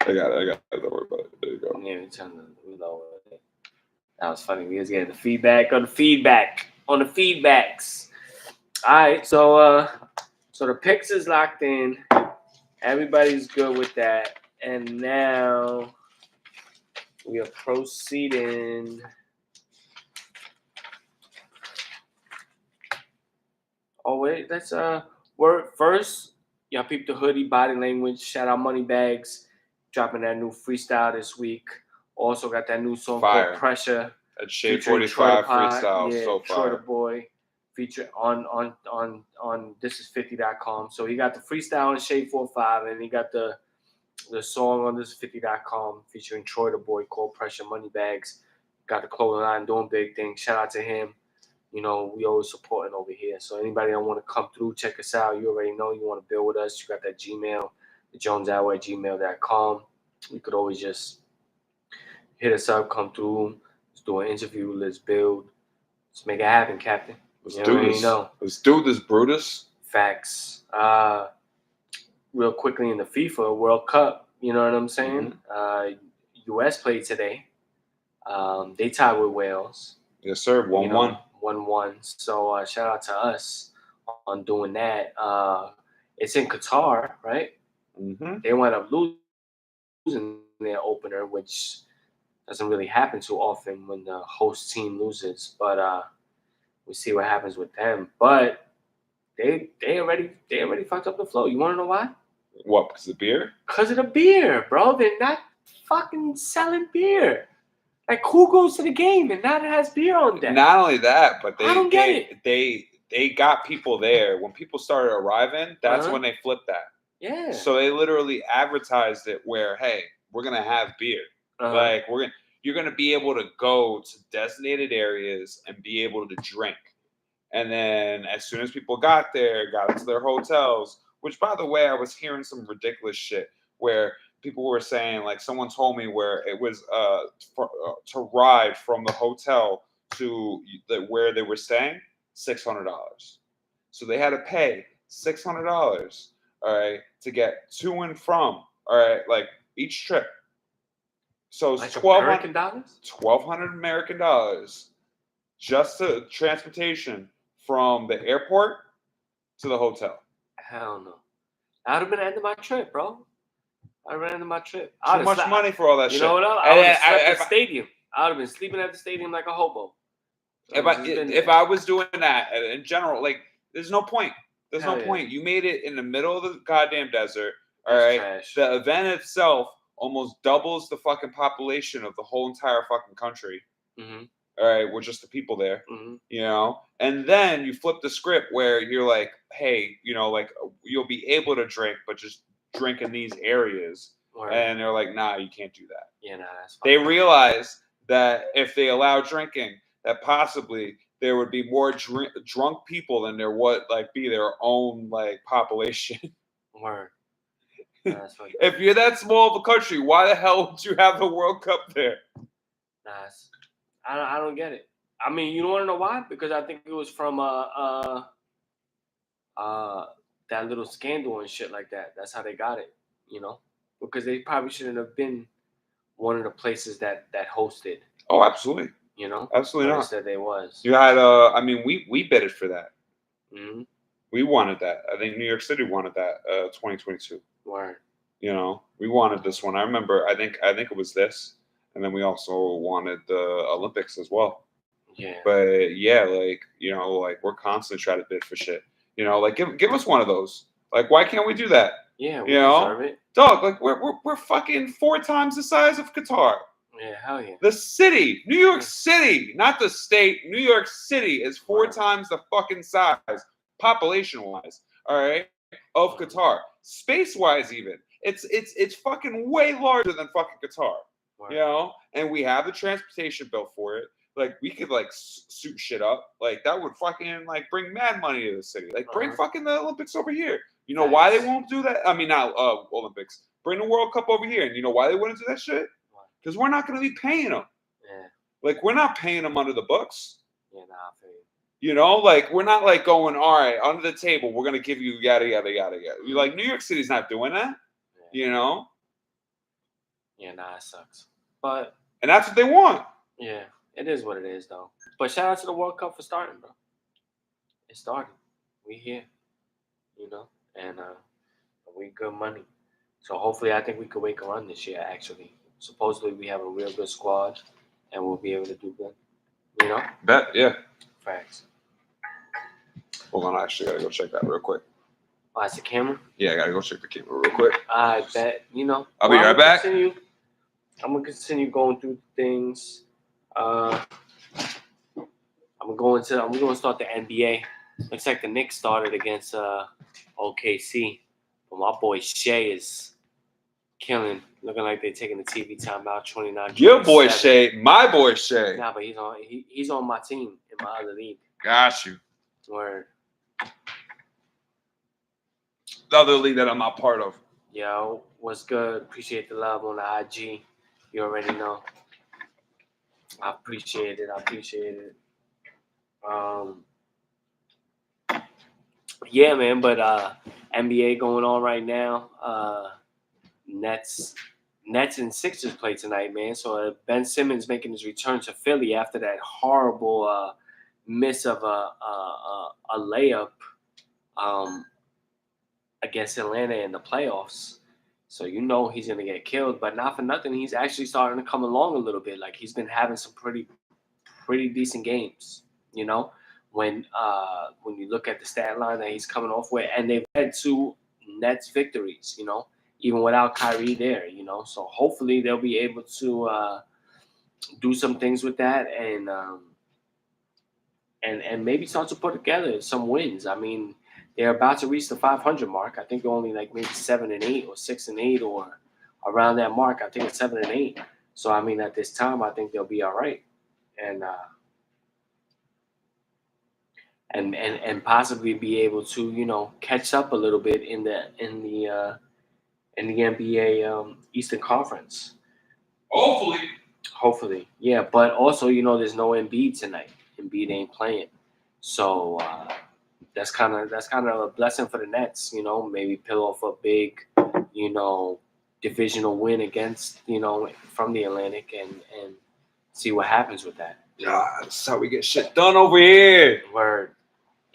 I got it. Don't worry about it. There you go. Yeah, we turned the lower it. That was funny. We was getting the feedback on the feedback on the feedbacks. All right, so the picks is locked in. Everybody's good with that, and now we are proceeding. Oh wait, that's word first. Y'all peep the hoodie, body language. Shout out Money Bags, dropping that new freestyle this week. Also got that new song called Pressure. At Shade 45 freestyle, yeah, so Troy the fire. Boy, feature on thisis50.com. So he got the freestyle on Shade 45, and he got the song on thisis50.com featuring Troy the Boy called Pressure. Money Bags. Got the clothing line doing big things. Shout out to him. We always supporting over here. So anybody that want to come through, check us out. You already know you want to build with us. You got that Gmail, the joneshour@gmail.com. You could always just hit us up, come through. Let's do an interview. Let's build. Let's make it happen, Captain. Let's do this. Let's do this, Brutus. Facts. Real quickly in the FIFA World Cup, you know what I'm saying? U.S. played today. They tied with Wales. Yes, sir. 1-1. 1-1. So shout out to us on doing that. It's in Qatar, right? Mm-hmm. They wound up losing their opener, which doesn't really happen too often when the host team loses. But we'll see what happens with them. But they already fucked up the flow. You want to know why? What? Because of beer? Because of the beer, bro. They're not fucking selling beer. Like, who goes to the game and not has beer on deck? Not only that, but I don't get it. They got people there. When people started arriving, that's when they flipped that. Yeah. So they literally advertised it where, hey, we're gonna have beer. Like you're gonna be able to go to designated areas and be able to drink. And then as soon as people got there, got into their hotels, which by the way, I was hearing some ridiculous shit where people were saying, like someone told me where it was to ride from the hotel to where they were staying, $600. So they had to pay $600, all right, to get to and from, all right, like each trip. So it's like $1,200 American dollars just to transportation from the airport to the hotel. Hell no. That would have been the end of my trip, bro. I'd have been the end of my trip. Too much money for all that shit. You know what? I would have slept at the stadium. I would have been sleeping at the stadium like a hobo. If I was doing that in general, like, there's no point. There's no point. You made it in the middle of the goddamn desert. All right. Trash. The event itself almost doubles the fucking population of the whole entire fucking country. Mm-hmm. All right, we're just the people there, mm-hmm. you know. And then you flip the script where you're like, hey, you know, like you'll be able to drink, but just drink in these areas. Right. And they're like, nah, you can't do that. Yeah, nah, that's fine. They realize that if they allow drinking, that possibly there would be more drunk people than there would like be their own like population. Word. Nah, that's funny. If you're that small of a country, why the hell would you have the World Cup there? Nah, I don't get it. I mean, you want to know why? Because I think it was from that little scandal and shit like that. That's how they got it, you know? Because they probably shouldn't have been one of the places that hosted. Oh, absolutely. You know? Absolutely not. Instead they was. You had I mean, we bidded for that. Mm-hmm. We wanted that. I think New York City wanted that 2022. Word. You know, we wanted this one. I remember I think it was this. And then we also wanted the Olympics as well. Yeah. But yeah, like, you know, like we're constantly trying to bid for shit. You know, like give us one of those. Like, why can't we do that? Yeah, we deserve it. Dog, like we're fucking 4 times the size of Qatar. Yeah, hell yeah. The city, New York City, not the state. New York City is 4 times the fucking size, population-wise, all right, of Qatar. Space-wise, even. It's fucking way larger than fucking Qatar. You know, and we have the transportation built for it. Like, we could like suit shit up. Like, that would fucking like bring mad money to the city. Like, bring fucking the Olympics over here. You know why they won't do that? I mean, not Olympics. Bring the World Cup over here. And you know why they wouldn't do that shit? Because we're not going to be paying them. Yeah. Like, we're not paying them under the books. Yeah, nah, I feel you. You know, like, we're not like going, all right, under the table, we're going to give you yada, yada, yada, yada. You're like, New York City's not doing that. Yeah. You know? Yeah, nah, it sucks. But and that's what they want. Yeah, it is what it is, though. But shout out to the World Cup for starting, bro. It started. We here, you know, and we good money. So hopefully, I think we could make a run this year. Actually, supposedly we have a real good squad, and we'll be able to do good. You know. Bet, yeah. Facts. Hold on, I actually gotta go check that real quick. Oh, that's the camera. Yeah, I gotta go check the camera real quick. I bet. You know. I'll be right back. I'm gonna continue going through things. I'm gonna start the NBA. Looks like the Knicks started against OKC, but my boy Shea is killing. Looking like they're taking the TV timeout. 29. Your boy Shea, my boy Shea. Nah, but he's on my team in my other league. Got you. Word. The other league that I'm not part of. Yo, what's good? Appreciate the love on the IG. You already know. I appreciate it. Yeah, man. But NBA going on right now. Nets and Sixers play tonight, man. So Ben Simmons making his return to Philly after that horrible miss of a layup against Atlanta in the playoffs. So you know he's gonna get killed, but not for nothing. He's actually starting to come along a little bit. Like he's been having some pretty decent games. You know, when you look at the stat line that he's coming off with, and they've had 2 Nets victories. You know, even without Kyrie there. You know, so hopefully they'll be able to do some things with that and maybe start to put together some wins. I mean, they're about to reach the 500 mark. I think they're only like maybe 7-8 or 6-8 or around that mark. I think it's 7-8. So I mean, at this time, I think they'll be all right, and possibly be able to catch up a little bit in the NBA Eastern Conference. Hopefully, yeah. But also, there's no Embiid tonight. Embiid ain't playing, so that's kind of a blessing for the Nets. Maybe pull off a big, divisional win against from the Atlantic and see what happens with that. Yeah, that's how we get shit done over here. Word.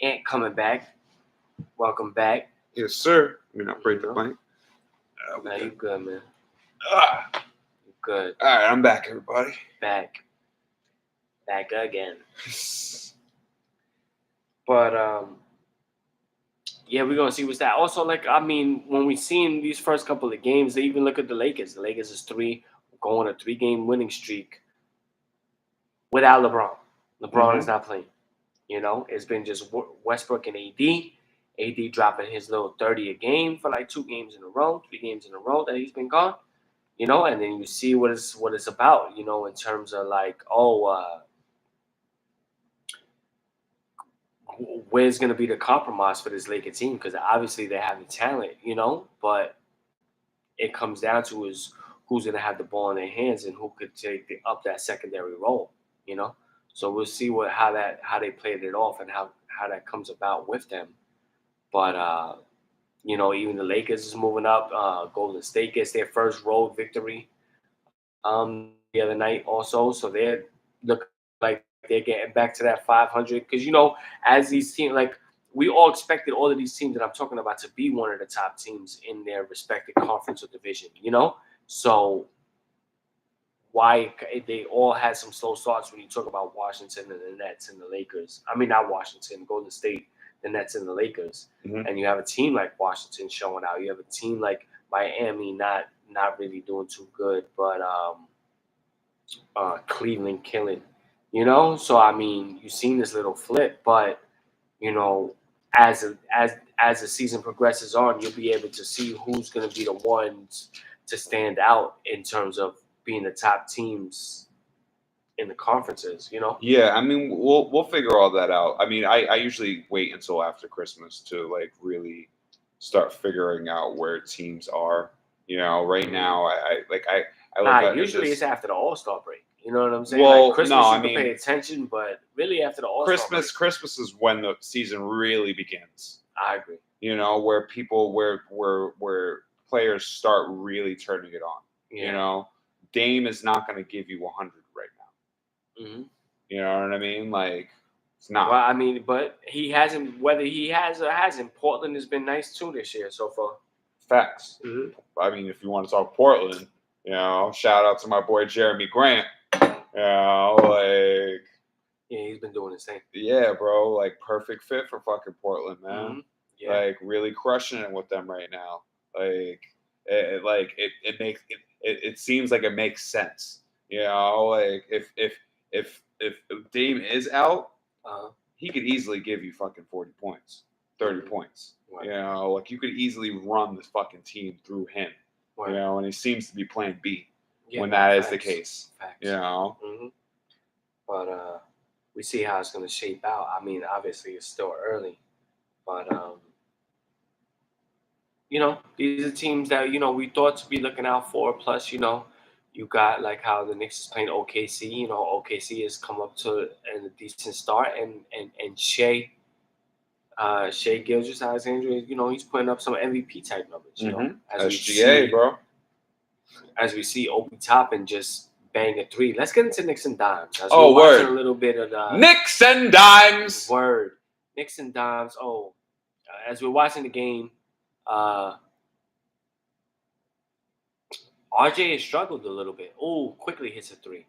Ant coming back. Welcome back. Yes, sir. We're not break the mic. Nah, you good, man. You good. All right, I'm back, everybody. Back again. But yeah, we're gonna see what's that. Also, when we seen these first couple of games, they even look at the Lakers. The Lakers is going a 3-game winning streak without LeBron. LeBron is not playing. It's been just Westbrook and AD. AD dropping his little 30 a game for like 2 games in a row, 3 games in a row that he's been gone. And then you see what it's about. In terms of where's going to be the compromise for this Laker team? Because obviously they have the talent, but it comes down to is who's going to have the ball in their hands and who could take up that secondary role, So we'll see how they played it off and how that comes about with them. But even the Lakers is moving up. Golden State gets their first road victory the other night also, so they're looking like they're getting back to that 500 because as these teams, we all expected all of these teams that I'm talking about to be one of the top teams in their respective conference or division, so why they all had some slow starts when you talk about Washington and the Nets and the Lakers. I mean, not Washington, Golden State, the Nets and the Lakers. And you have a team like Washington showing out. You have a team like Miami not really doing too good, but Cleveland killing, So I mean, you've seen this little flip, but as the season progresses on, you'll be able to see who's going to be the ones to stand out in terms of being the top teams in the conferences. Yeah, I mean, we'll figure all that out. I mean, I usually wait until after Christmas to really start figuring out where teams are. Right now, I look at usually this. It's after the All-Star break. You know what I'm saying? Well, Christmas, no, you can pay attention, but really after the All-Star break. Christmas is when the season really begins. I agree. Where people, where players start really turning it on. Yeah. Dame is not going to give you 100 right now. Mm-hmm. You know what I mean? It's not. Well, I mean, but he hasn't. Whether he has or hasn't, Portland has been nice too this year so far. Facts. Mm-hmm. I mean, if you want to talk Portland, shout out to my boy Jeremy Grant. Yeah, he's been doing his thing. Yeah, bro, perfect fit for fucking Portland, man. Mm-hmm. Yeah. Really crushing it with them right now. It seems like it makes sense. If Dame is out, he could easily give you fucking 40 points, 30 points. Right. You could easily run this fucking team through him. Right. And he seems to be playing B when that is the case. Facts. Mm-hmm. But we see how it's going to shape out. I mean, obviously it's still early, but these are teams that we thought to be looking out for. Plus, you got how the Knicks is playing OKC. OKC has come up to a decent start, and Shea Gilgeous-Alexander, he's putting up some MVP type numbers. As SGA, bro. As we see Obi Toppin just bang a 3. Let's get into Knicks and Dimes. Word. Watching a little bit of the Knicks and Dimes. Word. Knicks and Dimes. As we're watching the game, RJ has struggled a little bit. Oh, quickly hits a three.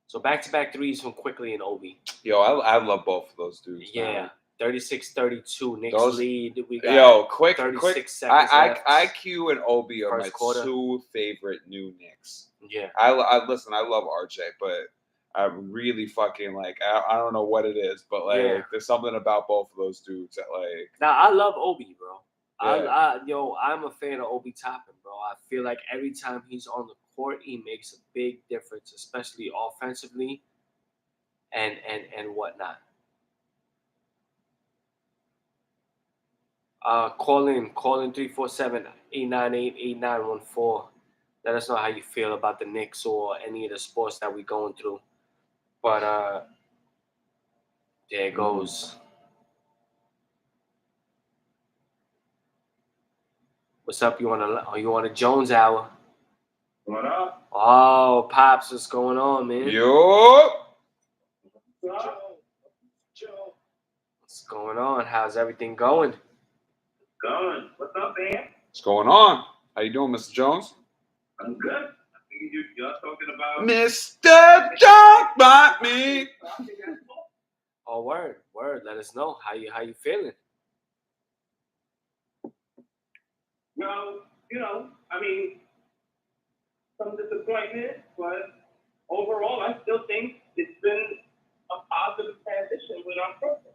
So back-to-back threes from Quickly and Obi. Yo, I love both of those dudes. Yeah. Man. 36-32. Knicks Those, lead. We got quick 36 seconds left. IQ and Obi are First my quarter. 2 favorite new Knicks. Yeah. I listen. I love RJ, but I really fucking like. I don't know what it is, but like, there's something about both of those dudes that like. Now I love Obi, bro. Yeah. I'm a fan of Obi Toppin, bro. I feel like every time he's on the court, he makes a big difference, especially offensively and whatnot. Call in 347-898-8914. Let us know how you feel about the Knicks or any of the sports that we're going through. But there it goes. What's up? You want a Jones hour? What up? Oh, Pops, what's going on, man? Yo. What's going on? How's everything going? Going. What's up, man? What's going on? How you doing, Mr. Jones? I'm good. I figured you're talking about Mr. Jones by me. Oh, word. Let us know how you feeling. Well, I mean, some disappointment, but overall, I still think it's been a positive transition with our program.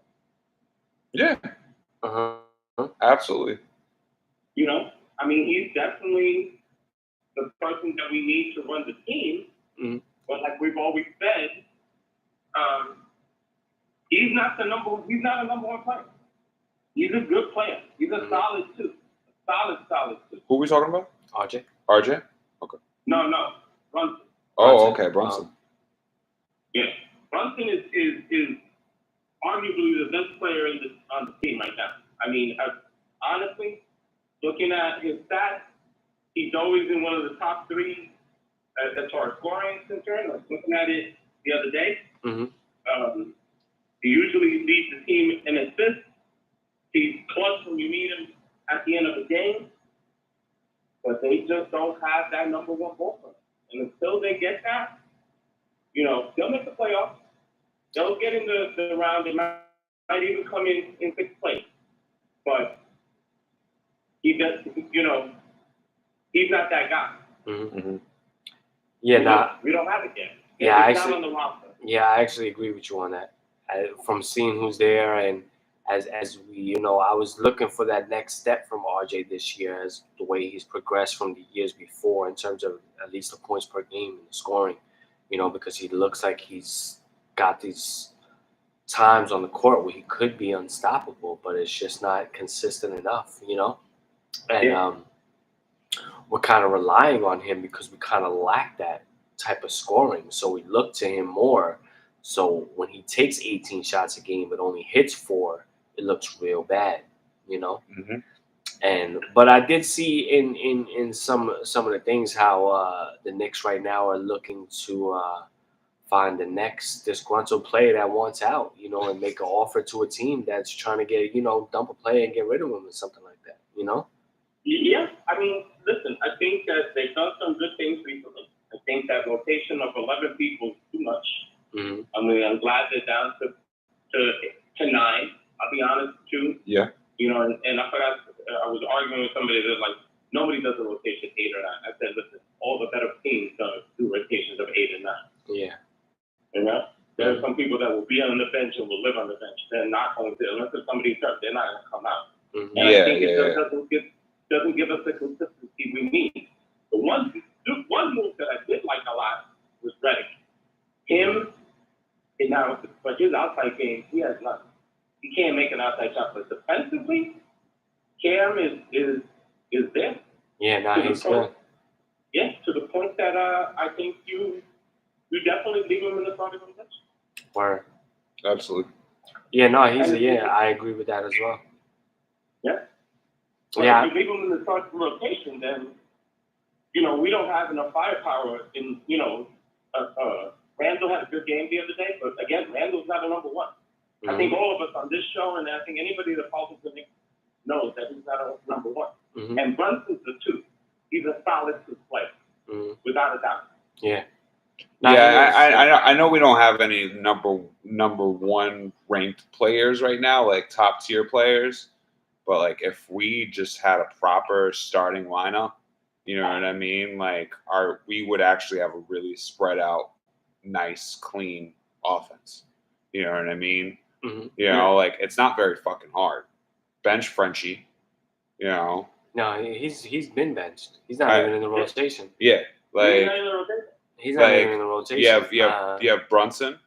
Yeah. Absolutely. I mean, he's definitely the person that we need to run the team. Mm-hmm. But like we've always said, he's not a number one player. He's a good player. He's a solid two. Solid two. Who are we talking about? RJ? Okay. No, Brunson. Oh, okay, Brunson. Yeah, Brunson is arguably the best player on the team right now. I mean, honestly, looking at his stats, he's always in one of the top 3 as far as scoring is concerned. I was looking at it the other day. Mm-hmm. He usually leads the team in assists. He's clutch when you need him at the end of the game. But they just don't have that number one ball player. And until they get that, they'll make the playoffs. They'll get in the round. They might even come in 6th place. But he does, he's not that guy. Mm-hmm. Yeah, we don't have it yet. Yeah, he's not on the roster. Yeah, I actually agree with you on that. From seeing who's there and as we, I was looking for that next step from RJ this year as the way he's progressed from the years before in terms of at least the points per game and the scoring, because he looks like he's got these times on the court where he could be unstoppable, but it's just not consistent enough, And we're kind of relying on him because we kind of lack that type of scoring. So we look to him more. So when he takes 18 shots a game but only hits 4, it looks real bad, Mm-hmm. But I did see in some of the things how the Knicks right now are looking to find the next disgruntled player that wants out, and make an offer to a team that's trying to get, dump a player and get rid of him or something like that, Yeah, I mean, listen, I think that they've done some good things recently. I think that rotation of 11 people is too much. Mm-hmm. I mean, I'm glad they're down to 9. I'll be honest, too. Yeah. And I forgot, I was arguing with somebody that like, nobody does a rotation 8 or 9. I said, listen, all the better teams do rotations of 8 and 9. Yeah. There are some people that will be on the bench and will live on the bench. They're not going to, unless there's somebody hurt, they're not going to come out. Mm-hmm. And I think it doesn't give us the consistency we need. The one move that I did like a lot was Redick. Him, and now, but his outside game, he has nothing. He can't make an outside shot, but defensively, Cam is there. Yeah, he's good. Yeah, to the point that I think you definitely leave him in the starting rotation. Word. Absolutely. Yeah, no, I agree with that as well. Yeah. But if you leave him in the starting rotation, then we don't have enough firepower. Randall had a good game the other day, but again, Randall's not a number one. Mm-hmm. I think all of us on this show, and I think anybody that follows the Knicks knows that he's not a number one. Mm-hmm. And Brunson's the 2. He's a solid 2 player. without a doubt. Yeah. I know we don't have any number one ranked players right now, like top tier players, but like if we just had a proper starting lineup, you know what I mean? Like we would actually have a really spread out, nice, clean offense. You know what I mean? Mm-hmm. You know, like it's not very fucking hard. Bench Frenchie, you know. No, he's been benched. He's not even in the rotation. Yeah, like he's not even in the rotation. You have Brunson.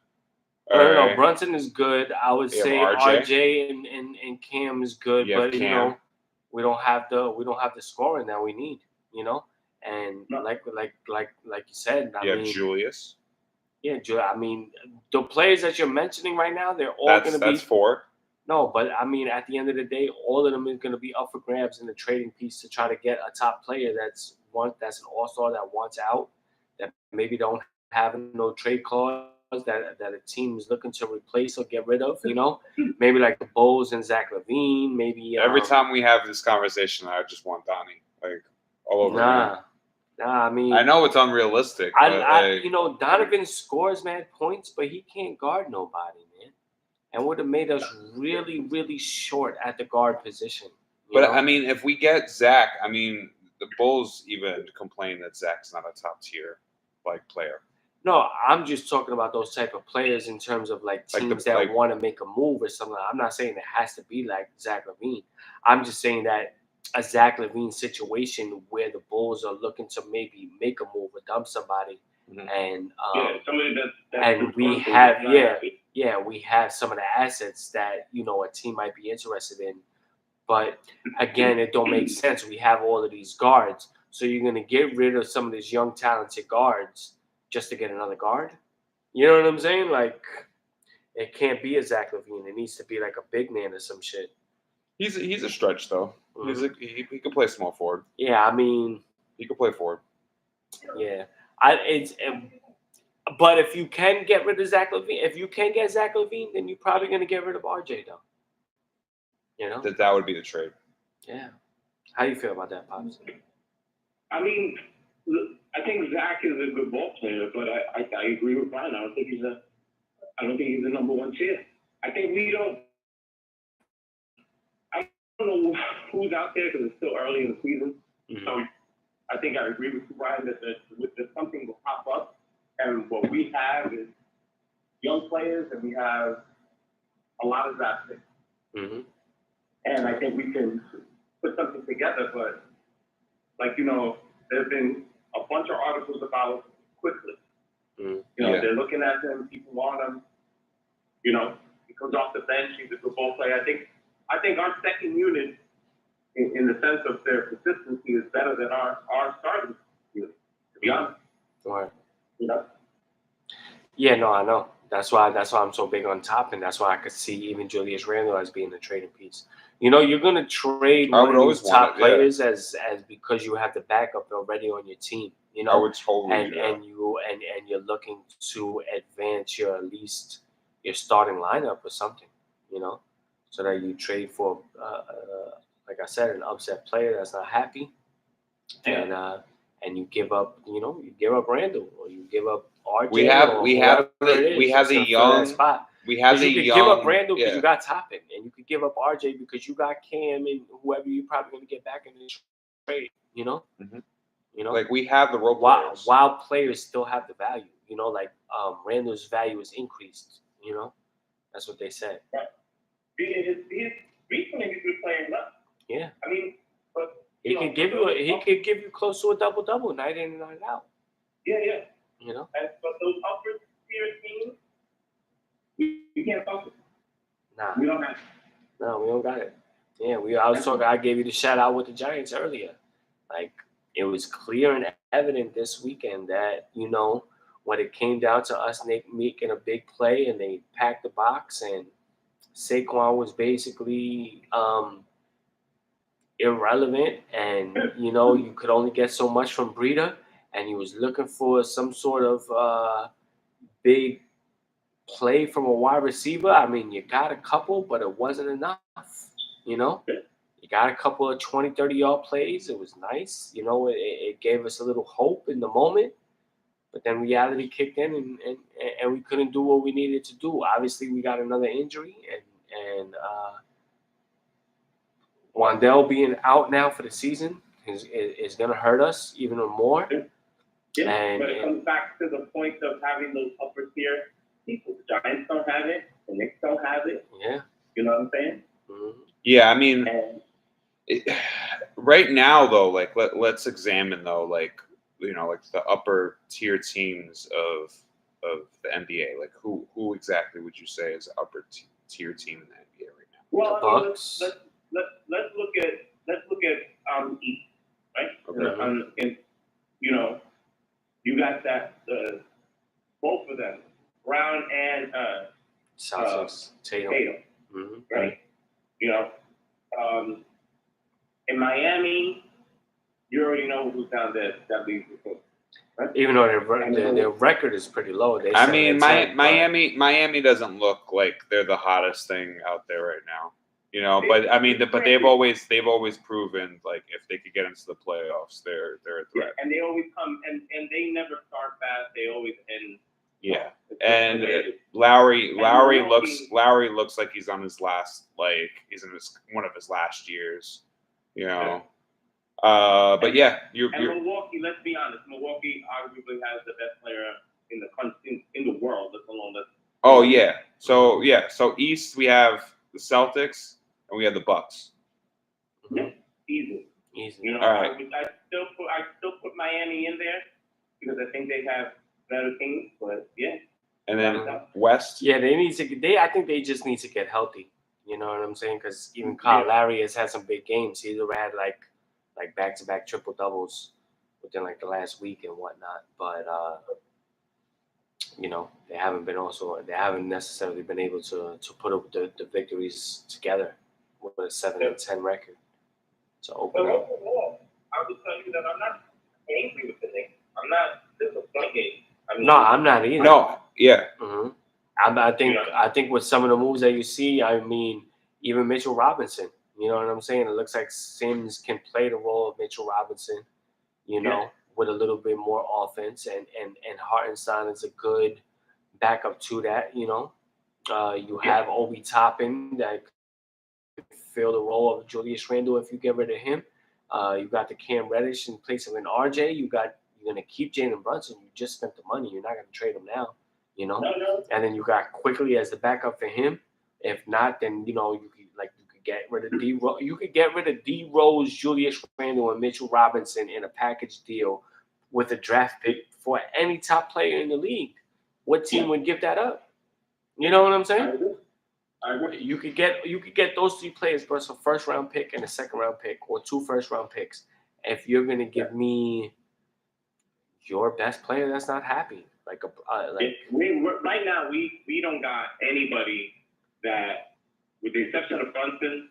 No, Brunson is good. I would say RJ. RJ and Cam is good, but Cam. You know, we don't have the scoring that we need. You know, and like you said, I mean, Julius. Yeah, I mean, the players that you're mentioning right now, they're all going to be. That's 4. No, but I mean, at the end of the day, all of them is going to be up for grabs in the trading piece to try to get a top player that's an all-star that wants out, that maybe don't have no trade clause that a team is looking to replace or get rid of. You know, maybe like the Bulls and Zach LaVine. Maybe every time we have this conversation, I just want Donnie like all over. Nah, I mean, I know it's unrealistic. You know, Donovan scores mad points, but he can't guard nobody, man. And would have made us really, really short at the guard position. But know? I mean, if we get Zach, I mean, the Bulls even complain that Zach's not a top tier player. No, I'm just talking about those type of players in terms of teams that want to make a move or something. I'm not saying it has to be like Zach LaVine. I'm just saying that a Zach LaVine situation where the Bulls are looking to maybe make a move or dump somebody, and somebody and we have we have some of the assets that a team might be interested in, but again, it don't make sense. We have all of these guards, so you're gonna get rid of some of these young talented guards just to get another guard. You know what I'm saying? Like, it can't be a Zach LaVine. It needs to be like a big man or some shit. He's a stretch though. Mm-hmm. He could play small forward. Yeah, I mean, he could play forward. Yeah, but if you can get rid of Zach LaVine, if you can get Zach LaVine, then you're probably gonna get rid of RJ though. You know that would be the trade. Yeah. How do you feel about that, Pops? I mean, I think Zach is a good ball player, but I agree with Brian. I don't think he's the number one tier. I think we don't. I don't know who's out there because it's still early in the season. Mm-hmm. So I think I agree with you, Brian, that something will pop up, and what we have is young players, and we have a lot of draft picks. Mm-hmm. And I think we can put something together, but there's been a bunch of articles about quickly. They're looking at him. People want him. He comes off the bench. He's a good ball player. I think our second unit, in the sense of their consistency, is better than our starting unit. To be honest. Right. Yeah, no, I know. That's why I'm so big on top, and that's why I could see even Julius Randle as being a trading piece. You're going to trade one of these top players as because you have the backup already on your team. I would totally and you're looking to advance at least your starting lineup or something. So that you trade for, like I said, an upset player that's not happy, and you give up, Randle or you give up RJ. We have a young spot. We have a young. Give up Randle because you got Toppin, and you could give up RJ because you got Cam and whoever you're probably going to get back in the trade. Like we have the role players. While players still have the value. Randle's value is increased. That's what they said. Right. He's recently he's been playing well. Yeah. I mean, but he could give you close to a double night in and night out. Yeah. And but those upper tier teams, we can't focus. Nah. We don't have it. No, we don't got it. Yeah, I gave you the shout out with the Giants earlier. It was clear and evident this weekend that, when it came down to us making a big play and they packed the box and Saquon was basically irrelevant, and you could only get so much from Breida, and he was looking for some sort of big play from a wide receiver. I mean, you got a couple, but it wasn't enough. You got a couple of 20, 30-yard plays. It was nice. You know, it gave us a little hope in the moment. But then reality kicked in, and we couldn't do what we needed to do. Obviously, we got another injury, and Wandell being out now for the season is going to hurt us even more. Yeah, and, but it comes back to the point of having those upper tier people. The Giants don't have it, the Knicks don't have it. Yeah. You know what I'm saying? Mm-hmm. Yeah, I mean, right now though, like let's examine though, like like the upper tier teams of the NBA. Like who exactly would you say is the upper tier team in the NBA right now? Well, The I mean, Bucks. let's look at East, right? Okay. And you got that both of them, Brown and Celtics, Tatum. Mm-hmm. Right? In Miami, you already know who's down there that leads the team. Right? Even though their record is pretty low. I mean, Miami doesn't look like they're the hottest thing out there right now. But I mean, but they've always proven like if they could get into the playoffs, they're a threat. Yeah, and they always come and they never start fast. They always end. Yeah, and Lowry looks like he's on his last, like he's in one of his last years. But yeah, you're Milwaukee. Let's be honest. Milwaukee arguably has the best player in the world. Let alone the. Oh yeah. So East we have the Celtics and we have the Bucks. Yeah, easy. All right. I still put Miami in there because I think they have better teams. But yeah. And then West. Yeah, I think they just need to get healthy. You know what I'm saying? Because even Kyle Lowry has had some big games. He's already had like back-to-back triple doubles within like the last week and whatnot. But they haven't necessarily been able to put up the victories together with a 7-10 record to open up. I will tell you that I'm not angry with the Knicks. I'm not disappointed. No, I'm not either. No, yeah. Mm-hmm. I think with some of the moves that you see, I mean, even Mitchell Robinson. You know what I'm saying? It looks like Sims can play the role of Mitchell Robinson. With a little bit more offense, and Hartenstein is a good backup to that. You have Obi Toppin that could fill the role of Julius Randle if you get rid of him. You got the Cam Reddish in place of an RJ. You're going to keep Jalen Brunson. You just spent the money. You're not going to trade him now. And then you got Quickly as the backup for him. If not, then you could get rid of You could get rid of D Rose, Julius Randle, and Mitchell Robinson in a package deal with a draft pick for any top player in the league. What team would give that up? You know what I'm saying? I agree. You could get those three players versus a first round pick and a second round pick, or 2 first round picks. If you're gonna give me your best player that's not happy, right now we don't got anybody that, with the exception of Brunson,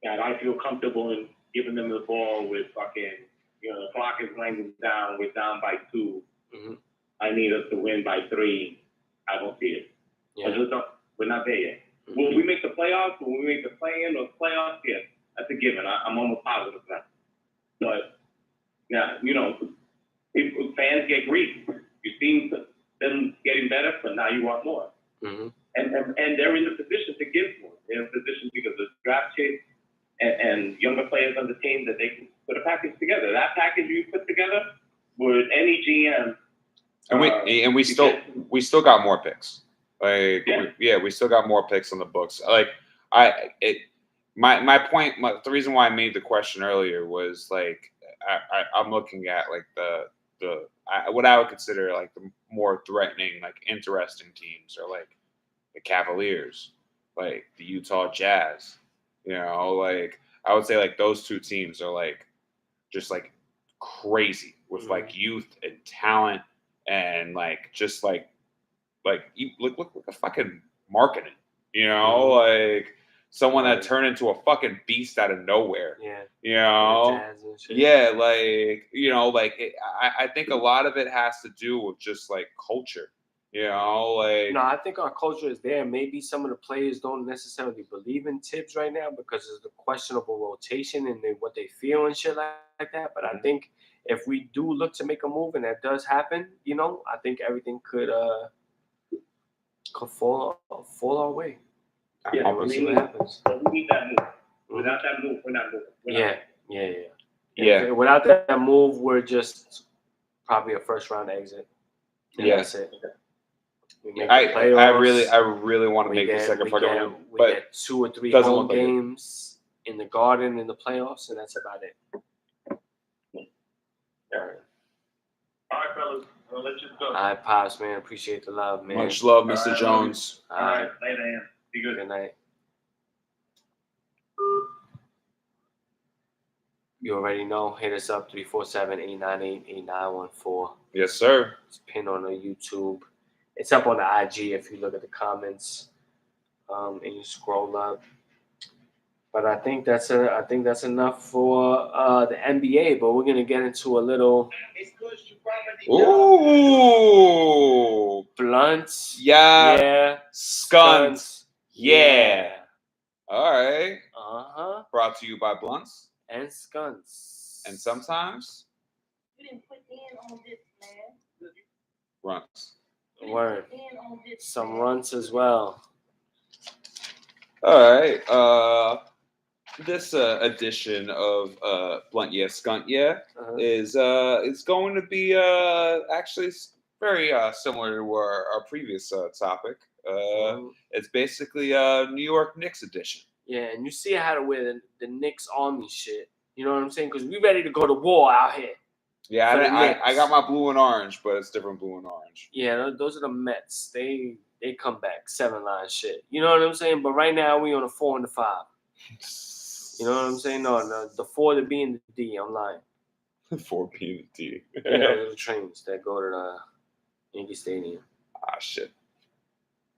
that I feel comfortable in giving them the ball with fucking, the clock is winding down, we're down by 2. Mm-hmm. I need us to win by 3. I don't see it. Yeah. We're not there yet. Mm-hmm. Will we make the playoffs? Will we make the play-in or playoffs? Yeah, that's a given. I'm almost positive of that. But, yeah, fans get greedy. You've seen them getting better, but now you want more. Mm-hmm. And they're in the position to give more. They're in a position because of draft chase and younger players on the team that they can put a package together. That package you put together with any GM. And we still got more picks. We still got more picks on the books. My point. The reason why I made the question earlier was I'm looking at what I would consider like the more threatening, like interesting teams are like the Cavaliers, like the Utah Jazz. I would say like those 2 teams are like just like crazy with like youth and talent and like just like you look at fucking marketing, like someone that turned into a fucking beast out of nowhere. Yeah. Yeah, I think a lot of it has to do with just like culture. You know, like No, I think our culture is there. Maybe some of the players don't necessarily believe in Tibbs right now because of the questionable rotation and what they feel and shit like that. But I think if we do look to make a move and that does happen, you know, I think everything could fall our way. Yeah, we'll see what happens. So we need that move. Without that move, we're not moving. Yeah. Without that move, we're just probably a first round exit. And that's it. I really want to make the second fucking round, but we get 2 or 3 doesn't home look like it. games in the Garden in the playoffs, and that's about it. All right, fellas. Well, let's just go. All right, Pops, man. Appreciate the love, man. Much love, Mr. Jones. All right. Later, man. Be good. Good night. You already know. Hit us up 347-898-8914. Yes, sir. It's pinned on the YouTube. It's up on the IG if you look at the comments, and you scroll up. But I think that's enough for the NBA. But we're gonna get into a little blunts. Yeah. Skunts. Yeah. All right. Brought to you by Blunts and Skunts. and sometimes You didn't put in on this, man. Runts. Word. Some runts as well. All right. This edition of Blunt Yeah Skunt Yeah is going to be actually very similar to our previous topic. It's basically New York Knicks edition. Yeah, and you see how to wear the Knicks Army shit. You know what I'm saying? Because we ready to go to war out here. Yeah, I got my blue and orange, but it's different blue and orange. Yeah, those are the Mets. They come back 7-line shit. You know what I'm saying? But right now we on a 4 and a 5. You know what I'm saying? No, the 4 to B and the D. I'm lying. 4 B and the D. You know, the trains that go to the Yankee Stadium. Ah, shit.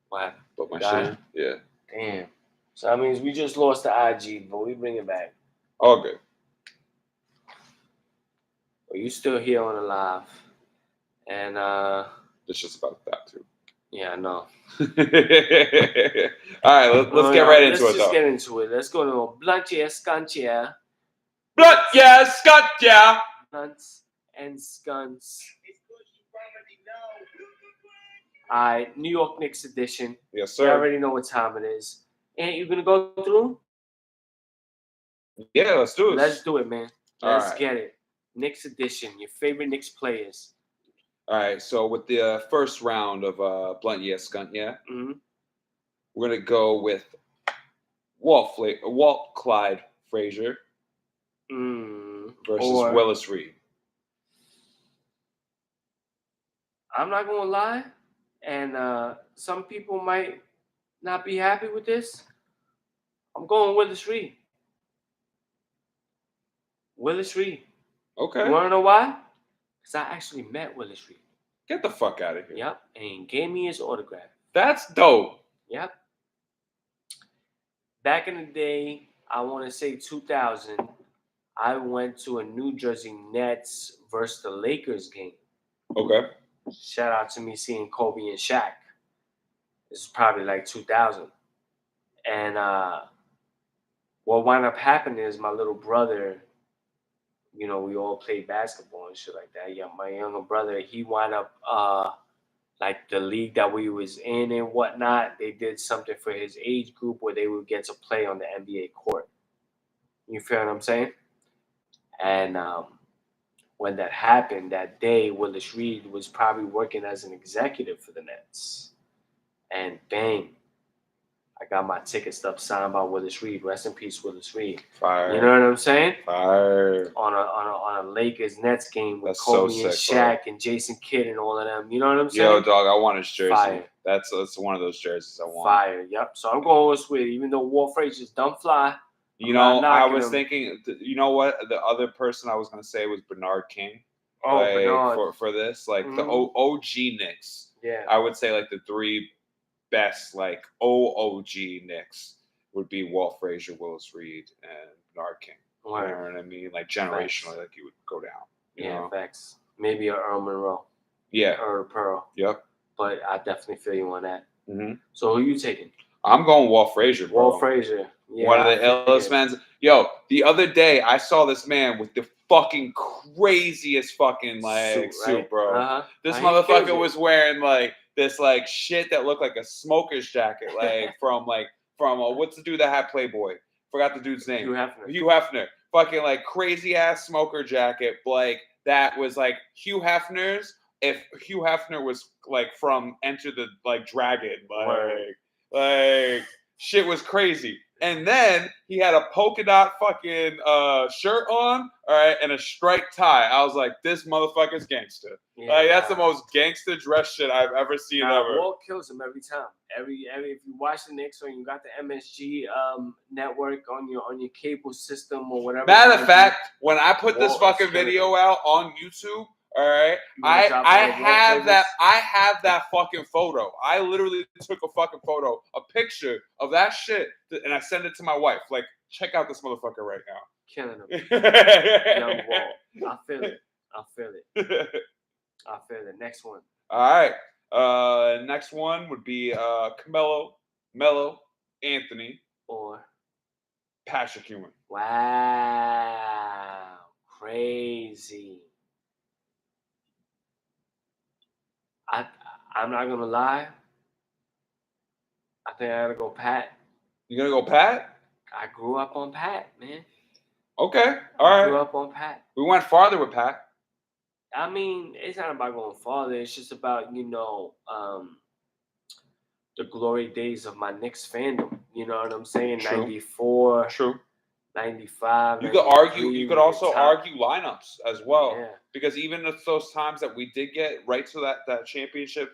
What happened? But my shit. Yeah. Damn. So that means we just lost the IG, but we bring it back. All good. But you still here on the live. And it's just about that too. Yeah, I know. All right, let's get right into it. Let's just get into it. Let's go to Blunt Yeah Skunt Yeah. Blunt Yeah Skunt Yeah. Blunts and Skunts. All right, New York Knicks edition. Yes, sir. You already know what time it is. And you're gonna go through? Yeah, let's do it. Let's do it, man. Let's right. get it. Knicks edition. Your favorite Knicks players. All right, so with the first round of Blunt Yeah Skunt Yeah, we're gonna go with Walt Clyde Frazier versus Willis Reed. I'm not gonna lie, and some people might not be happy with this. I'm going Willis Reed. Willis Reed. Okay. You wanna know why? Because I actually met Willis Reed. Get the fuck out of here. Yep. And he gave me his autograph. That's dope. Yep. Back in the day, I want to say 2000, I went to a New Jersey Nets versus the Lakers game. Okay. Shout out to me seeing Kobe and Shaq. This is probably like 2000. And what wound up happening is my little brother, you know, we all played basketball and shit like that. Yeah, my younger brother, he wound up like the league that we was in and whatnot. They did something for his age group where they would get to play on the NBA court. You feel what I'm saying? And when that happened that day, Willis Reed was probably working as an executive for the Nets. And bang, I got my ticket stub signed by Willis Reed. Rest in peace, Willis Reed. Fire. You know what I'm saying? Fire. On a Lakers Nets game with That's Kobe so and sick, Shaq bro. and Jason Kidd and all of them. You know what I'm saying? Yo, dog, I want his jersey. Fire. That's one of those jerseys I want. Fire. Yep. So I'm going with Sweet. Even though Walt Frazier's dumb fly. You know, I was thinking. You know what? The other person I was gonna say was Bernard King. Oh, like, Bernard. For this, like the OG Knicks. Yeah. I would say like the 3 best like OG Knicks would be Walt Frazier, Willis Reed, and Bernard King. Right. You know what I mean? Like generationally, like you would go down. You know? Facts. Maybe a Earl Monroe. Yeah. Or a Pearl. Yep. but I definitely feel you on that. Mm-hmm. So who you taking? I'm going Walt Frazier, bro. Walt Frazier. Yeah, one of the illest men. Yo, the other day I saw this man with the fucking craziest fucking like suit, right? bro. Uh-huh. This He kills motherfucker it. was wearing like this like shit that looked like a smoker's jacket, from what's the dude that had Playboy? Forgot the dude's name. Hugh Hefner. Fucking like crazy ass smoker jacket, like that was like Hugh Hefner's. If Hugh Hefner was like from Enter the like Dragon, like shit was crazy. And then he had a polka dot fucking shirt on, all right, and a striped tie. I was like, this motherfucker's gangster. Yeah, That's the most gangster dress shit I've ever seen ever. Walt kills him every time. Every if you watch the Knicks or you got the MSG network on your cable system or whatever. Matter of fact, when I put this fucking video out on YouTube, all right, I have that fucking photo. I literally took a fucking photo, a picture of that shit, and I sent it to my wife. Like, check out this motherfucker right now. Killing him. Young Walt. I feel it. Next one. All right. Next one would be Melo, Anthony, or Patrick Ewing. Wow. Crazy. I'm not gonna lie. I think I gotta go Pat. You gonna go Pat? I grew up on Pat, man. Okay, all right. I grew up on Pat. We went farther with Pat. I mean, it's not about going farther. It's just about the glory days of my Knicks fandom. You know what I'm saying? True. 94. True. 95. You could argue. You could also argue lineups as well, because even if those times that we did get right to that championship,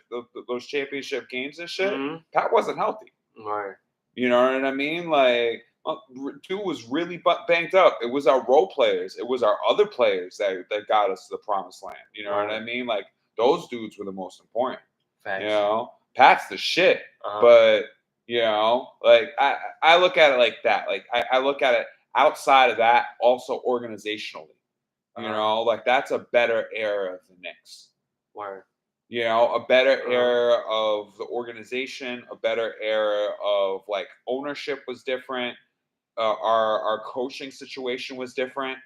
those championship games and shit, Pat wasn't healthy. Right. You know what I mean? Like, dude was really banged up. It was our role players. It was our other players that got us to the promised land. You know what I mean? Like, those dudes were the most important. Facts. You know, Pat's the shit, but like I look at it like that. Like I look at it. Outside of that, also organizationally, like that's a better era of the Knicks. Word. A better era of the organization, a better era of like ownership was different. Our coaching situation was different.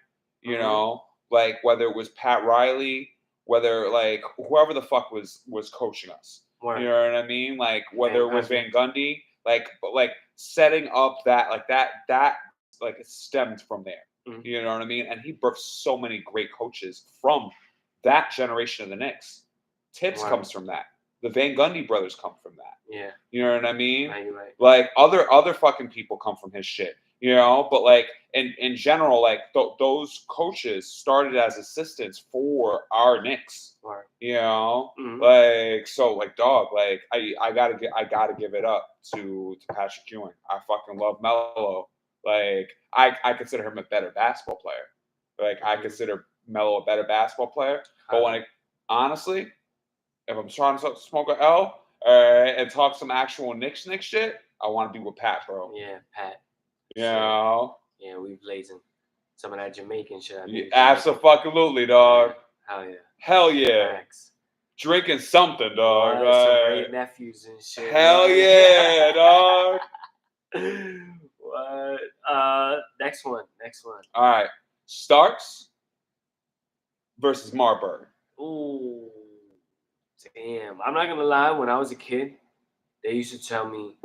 Like whether it was Pat Riley, whether like whoever the fuck was coaching us. Word. You know what I mean? Like whether it was Van Gundy, like setting up that like it stemmed from there. You know what I mean? And he birthed so many great coaches from that generation of the Knicks. Tibbs comes from that. The Van Gundy brothers come from that. Yeah. You know what I mean? Right. Like other fucking people come from his shit. But like in general, like those coaches started as assistants for our Knicks. Right. Like so, like dog, like I gotta give it up to Patrick Ewing. I fucking love Melo. Like I consider him a better basketball player. Like I consider Melo a better basketball player. But honestly, if I'm trying to smoke a L and talk some actual Knicks shit, I want to be with Pat, bro. Yeah, Pat. Yeah, we blazing some of that Jamaican shit. Absolutely, dog. Yeah. Hell yeah. Thanks. Drinking something, dog. Some great nephews and shit. Hell yeah, dog. What? Next one. All right. Starks versus Marbury. Ooh. Damn. I'm not gonna lie, when I was a kid, they used to tell me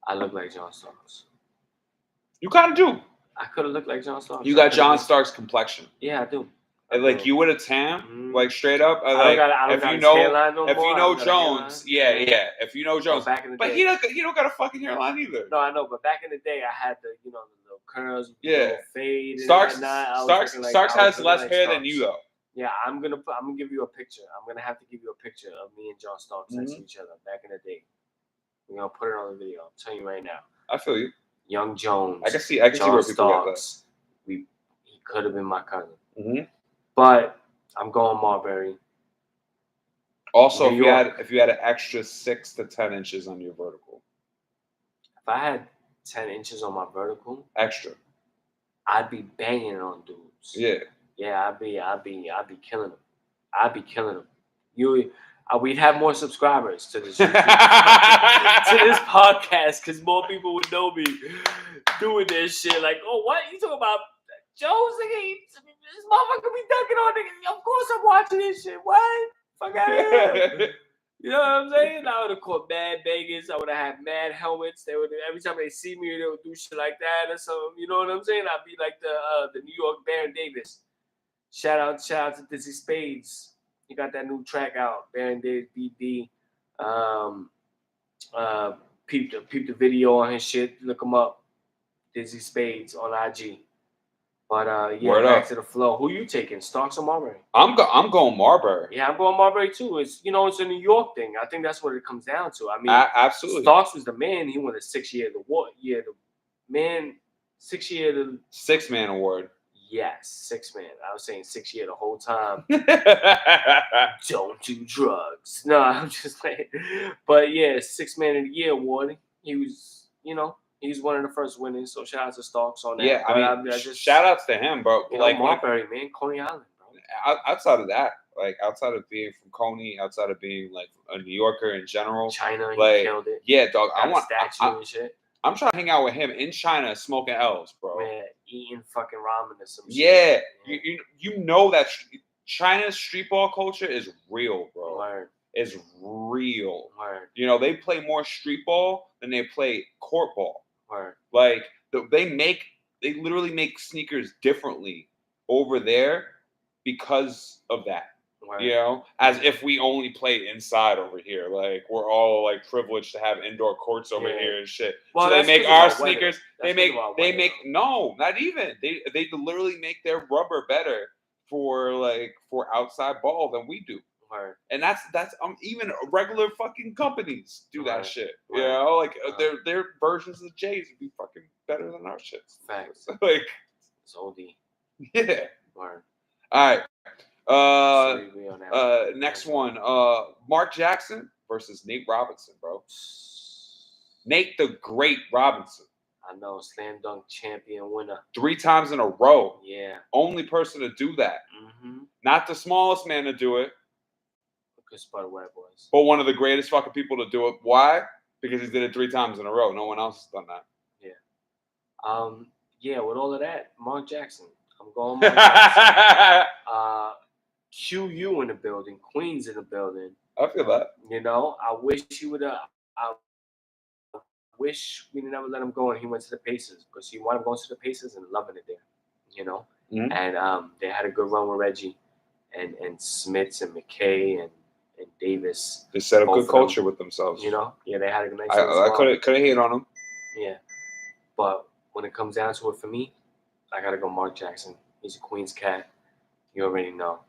I look like John Starks. You kind of do. I could have looked like John Starks. You got John Starks' complexion. Yeah, I do. Like you would have tan, like straight up. If you know Jones, if you know Jones, back in the but day. he don't got a fucking hairline either. No, I know, but back in the day, I had the little curls, little fade. Starks has less hair than you though. Yeah, I'm gonna give you a picture. I'm gonna have to give you a picture of me and John Starks next to each other back in the day. We're gonna put it on the video. I'm telling you right now. I feel you. Young Jones. I can see where people Starks, get that. He could have been my cousin. Mm-hmm. But I'm going Marbury. Also, if you had an extra 6 to 10 inches on your vertical. If I had 10 inches on my vertical, extra, I'd be banging on dudes. Yeah. Yeah, I'd be killing them. I'd be killing them. we'd have more subscribers to this podcast because more people would know me doing this shit. Like, oh, what you talking about? Joe's this motherfucker be dunking on niggas. Of course I'm watching this shit. What? Fuck out of here. You know what I'm saying? I would have caught mad Vegas. I would have had mad helmets. They would every time they see me, they would do shit like that or something. You know what I'm saying? I'd be like the New York Baron Davis. Shout out to Dizzy Spades. He got that new track out, Baron Davis BD. Peep the video on his shit. Look him up, Dizzy Spades on IG. But yeah, back to the flow. Who you taking, Starks or Marbury? I'm going Marbury. Yeah, I'm going Marbury too. It's it's a New York thing. I think that's what it comes down to. I mean, absolutely. Starks was the man. He won a 6-year the 6-man award. Yes, 6-man. I was saying 6-year the whole time. Don't do drugs. No, I'm just like, but yeah, 6-man of the year award. He was, he's one of the first winners. So shout out to Starks on that. Yeah, I mean, shout outs to him, bro. Like Marbury, man, Coney Island, bro. Outside of that, like outside of being from Coney, outside of being like a New Yorker in general, China, like, he killed it. Yeah, dog. I want statue and shit. I'm trying to hang out with him in China, smoking L's, bro. Man, eating fucking ramen or some shit. Yeah, you know that China's street ball culture is real, bro. Word. It's real. Word. They play more street ball than they play court ball. Word. Like they literally make sneakers differently over there because of that. Word. As if we only play inside over here. Like we're all like privileged to have indoor courts over here and shit. Well, so they make our sneakers. They make no, not even. They literally make their rubber better for outside ball than we do. Word. And that's even regular fucking companies do that shit. Word. Their versions of J's would be fucking better than our shit. Facts. Like it's oldie. Yeah. Word. All right. Next one. Mark Jackson versus Nate Robinson, bro. Nate the Great Robinson. I know, slam dunk champion winner. 3 times in a row. Yeah. Only person to do that. Mm-hmm. Not the smallest man to do it. Good spot, white boys. But one of the greatest fucking people to do it. Why? Because he did it 3 times in a row. No one else has done that. Yeah. Yeah, with all of that, Mark Jackson. I'm going Mark Jackson. QU in the building, Queens in the building. I feel that. I wish he would have. I wish we never let him go and he went to the Pacers because he wound up going to the Pacers and loving it there. Mm-hmm. And they had a good run with Reggie and Smits and McKay and Davis. They set a good culture with themselves. Yeah, they had a nice. I couldn't hate on them. Yeah, but when it comes down to it for me, I gotta go Mark Jackson. He's a Queens cat. You already know.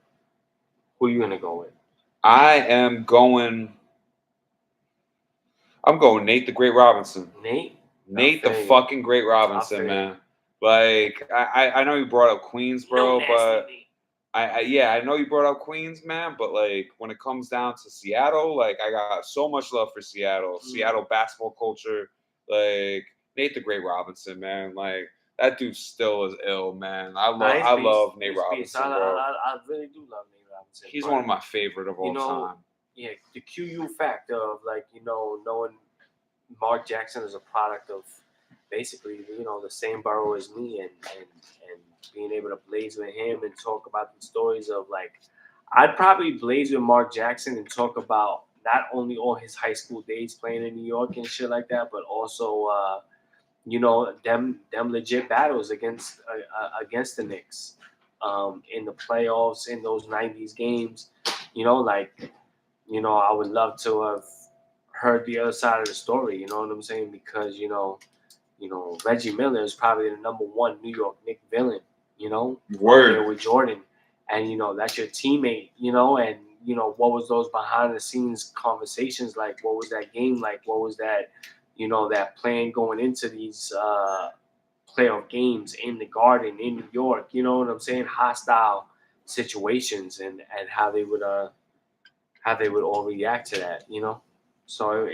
Who are you gonna go with? I'm going Nate the Great Robinson. Nate the fucking Great Robinson, man. Like I know you brought up Queens, bro, but I know you brought up Queens, man, but like when it comes down to Seattle, like I got so much love for Seattle. Seattle basketball culture, like Nate the Great Robinson, man. Like that dude still is ill, man. I love Nate Robinson, bro. I really do love Nate Robinson. He's one of my favorite of all time. Yeah, the QU factor of knowing Mark Jackson is a product of basically the same borough as me and being able to blaze with him and talk about the stories of like I'd probably blaze with Mark Jackson and talk about not only all his high school days playing in New York and shit like that, but also them legit battles against the Knicks in the playoffs in those 90s games. I would love to have heard the other side of the story, you know what I'm saying? Because, Reggie Miller is probably the number 1 New York Knicks villain, Word. With Jordan. And, that's your teammate, and, what was those behind the scenes conversations like? What was that game like? What was that, that plan going into these playoff games in the Garden in New York? You know what I'm saying? Hostile situations and how they would all react to that, So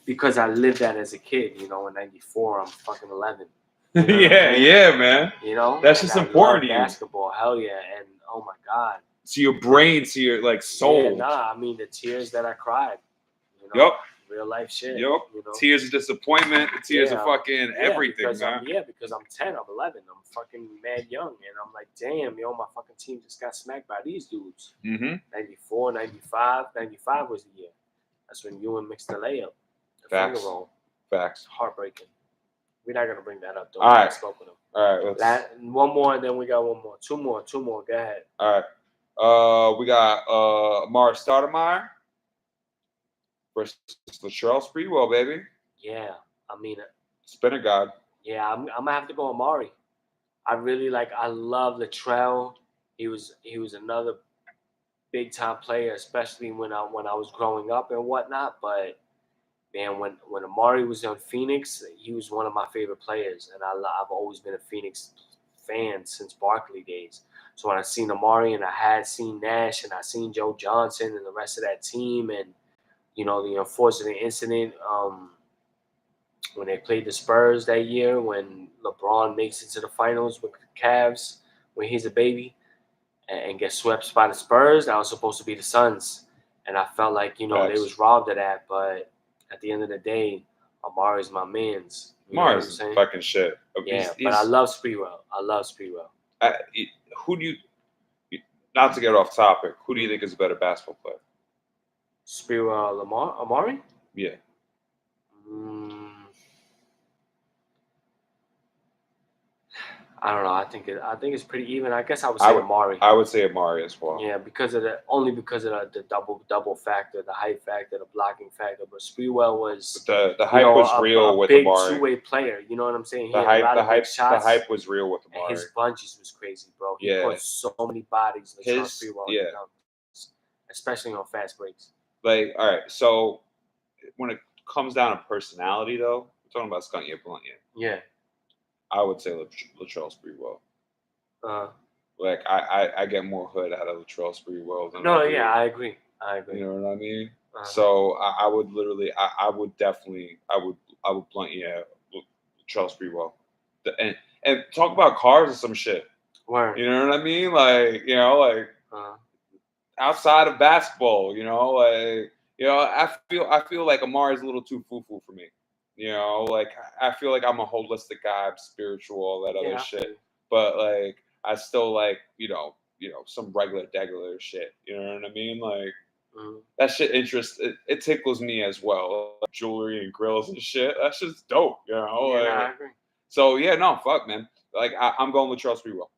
because I lived that as a kid, in '94, I'm fucking 11. Yeah, man. That's just important to you. Basketball, hell yeah, and oh my God, to your brain, to your like soul. Yeah, nah, I mean the tears that I cried. You know, real life shit. Yep. You know? Tears of disappointment, tears of fucking everything, because man. Because I'm 10, I'm 11, I'm fucking mad young, and I'm like, damn, yo, my fucking team just got smacked by these dudes. 94, 95, 95 was the year. That's when Ewan mixed the layup, the finger roll. Facts. Heartbreaking. We're not gonna bring that up though. All right. I spoke with him. All right. One more, and then we got one more. Two more. Go ahead. All right. We got Amari Stoudemire versus Latrell Sprewell, baby. Yeah, I mean, Spinner God. Yeah, I'm gonna have to go Amari. I love Latrell. He was another big time player, especially when I was growing up and whatnot. But man, when Amari was on Phoenix, he was one of my favorite players, and I've always been a Phoenix fan since Barkley days. So when I seen Amari and I had seen Nash and I seen Joe Johnson and the rest of that team, and the unfortunate incident when they played the Spurs that year, when LeBron makes it to the finals with the Cavs when he's a baby and gets swept by the Spurs, that was supposed to be the Suns. And I felt like, they was robbed of that. But at the end of the day, Amari's my man's. Amari's fucking shit. Yeah, but I love Sprewell. Who do you, not to get off topic, who do you think is a better basketball player? Sprewell, Amari? Yeah. I don't know. I think it's pretty even. I guess I would say Amari. I would say Amari as well. Yeah, because of the double factor, the height factor, the blocking factor. But Sprewell was the hype was real with big Amari. Two-way player. You know what I'm saying? The hype was real with Amari. And his bunches was crazy, bro. He put so many bodies. Sprewell, especially on fast breaks. Like, all right, so when it comes down to personality, though, we're talking about Skunty or Blunt. Yeah. I would say Latrell Sprewell. Like I get more hood out of Latrell Sprewell than I agree. You know what I mean? So I would literally, I would definitely, I would blunt Latrell Sprewell, and talk about cars or some shit. Word. You know what I mean? Like outside of basketball, I feel like Amari's a little too foo-foo for me. Like I feel like I'm a holistic guy, I'm spiritual, all that other shit. But like I still like, some regular shit. You know what I mean? Like that shit it tickles me as well. Like, jewelry and grills and shit. That's just dope, Yeah, I agree. So fuck man. Like I'm going with Charles Sprewell.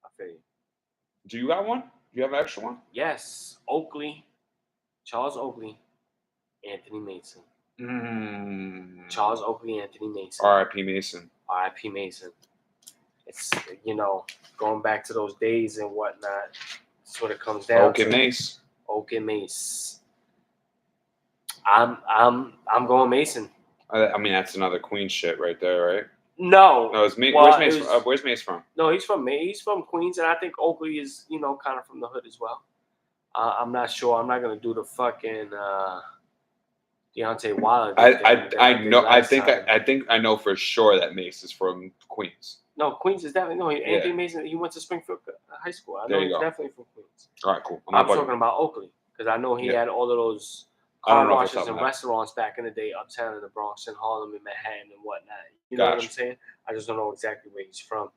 I feel you. Do you got one? Do you have an extra one? Yes. Charles Oakley, Anthony Mason. Charles Oakley, Anthony Mason. R.I.P. Mason. R.I.P. Mason. It's going back to those days and whatnot. That's what it comes down to. Oak and Mace. I'm going Mason. I mean that's another Queen shit right there, right? No, it's me. Well, where's Mace from? No, he's from Queens, and I think Oakley is kind of from the hood as well. I'm not sure. I'm not gonna do the fucking Deontay Wilder. I think I know for sure that Mace is from Queens. No, Queens is definitely Anthony Mason. He went to Springfield High School. I know he's definitely from Queens. All right, cool. I'm talking about Oakley because I know he had all of those car washes and restaurants back in the day uptown in the Bronx and Harlem and Manhattan and whatnot. You know what I'm saying? I just don't know exactly where he's from.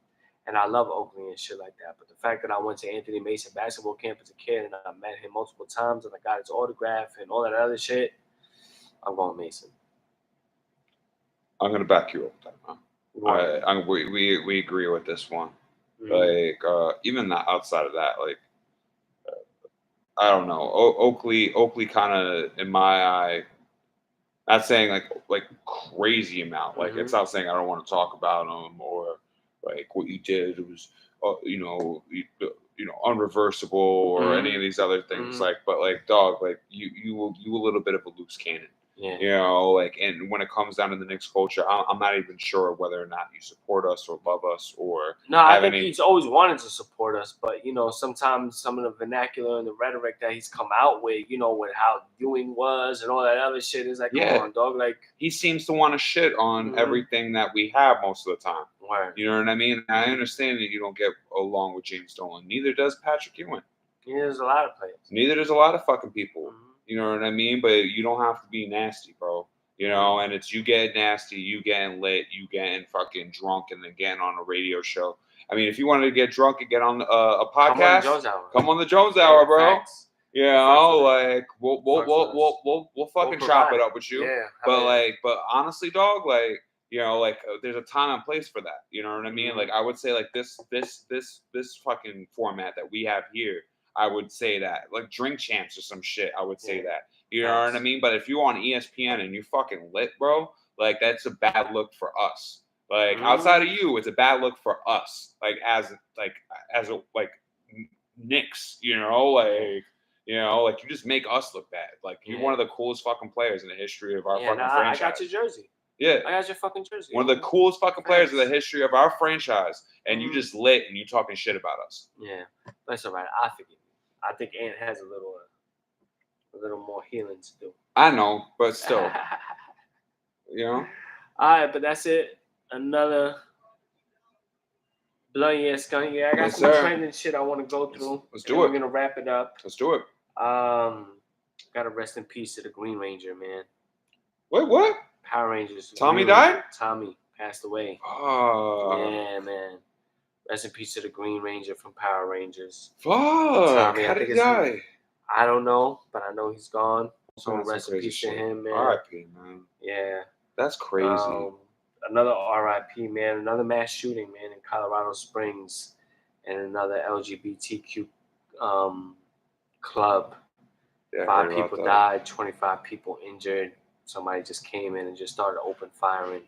And I love Oakley and shit like that. But the fact that I went to Anthony Mason basketball camp as a kid and I met him multiple times and I got his autograph and all that other shit, I'm going Mason. I'm going to back you up with that, huh? We agree with this one. Like, even outside of that, like, I don't know. Oakley kind of, in my eye, not saying like crazy amount. Like, it's not saying I don't want to talk about him or like what you did was, unreversible or any of these other things. Like, but like, dog, like you a little bit of a loose cannon. Yeah. Like, and when it comes down to the Knicks culture, I'm not even sure whether or not you support us or love us or. No, I think he's always wanted to support us, but sometimes some of the vernacular and the rhetoric that he's come out with, with how Ewing was and all that other shit is like, come on, dog. Like he seems to want to shit on everything that we have most of the time. Right. You know what I mean? I understand that you don't get along with James Dolan. Neither does Patrick Ewing. Yeah, there's a lot of players. Neither there's a lot of fucking people. You know what I mean? But you don't have to be nasty, bro. You know, and it's you getting nasty, you getting lit, you getting fucking drunk, and then getting on a radio show. I mean, if you wanted to get drunk and get on a podcast, come on the Jones Hour, bro. Facts. You know, like we'll fucking chop it up with you. Yeah, but honestly, dog, like, you know, like there's a time and place for that. You know what I mean? Like I would say, like this fucking format that we have here, I would say that, like Drink Champs or some shit, I would say that. You know what I mean? But if you're on ESPN and you fucking lit, bro, like that's a bad look for us. Like outside of you, it's a bad look for us. Like as a Knicks, you know, like. You know, like you just make us look bad. Like you're one of the coolest fucking players in the history of our fucking franchise. I got your jersey. Yeah, I got your fucking jersey. One of the coolest fucking players in the history of our franchise, and you just lit and you talking shit about us. Yeah, that's all right. I forgive you. I think Ant has a little more healing to do. I know, but still, you know. All right, but that's it. Another. Bloody ass gun. Yeah, I got some trending shit I want to go through. Let's do it. We're gonna wrap it up. Let's do it. Gotta rest in peace to the Green Ranger, man. Wait, what? Power Rangers. Tommy died? Tommy passed away. Oh. Yeah, man. Rest in peace to the Green Ranger from Power Rangers. Fuck. Tommy, How did he die? I don't know, but I know he's gone. So Oh, rest in peace to him, man. R.I.P., man. Yeah. That's crazy. Another R.I.P., man. Another mass shooting, man, in Colorado Springs, and another LGBTQ club. Yeah, 5 people died, 25 people injured. Somebody just came in and just started open firing,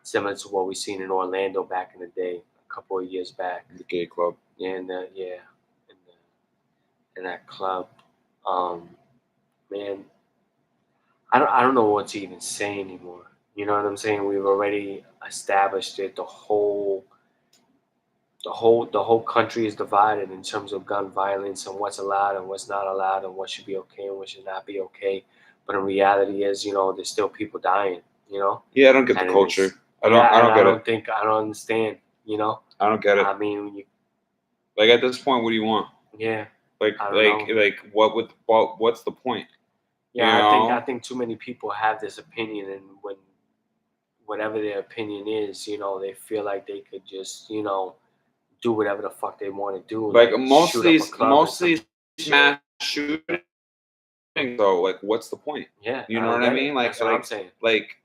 similar to what we seen in Orlando back in the day, a couple of years back. The gay club. Yeah, in that club. Man, I don't know what to even say anymore. You know what I'm saying? We've already established it. The whole country is divided in terms of gun violence and what's allowed and what's not allowed and what should be okay and what should not be okay. But in reality is, you know, there's still people dying, you know? Yeah, I don't get the culture. I don't understand, you know? I don't get it. I mean, like at this point, what do you want? Yeah. Like what's the point? Yeah, you know? I think too many people have this opinion, and when whatever their opinion is, you know, they feel like they could just, you know, do whatever the fuck they want to do. Like most of these mass shootings, though, like what's the point? Yeah, you know what I mean. Like, that's what I'm saying. Like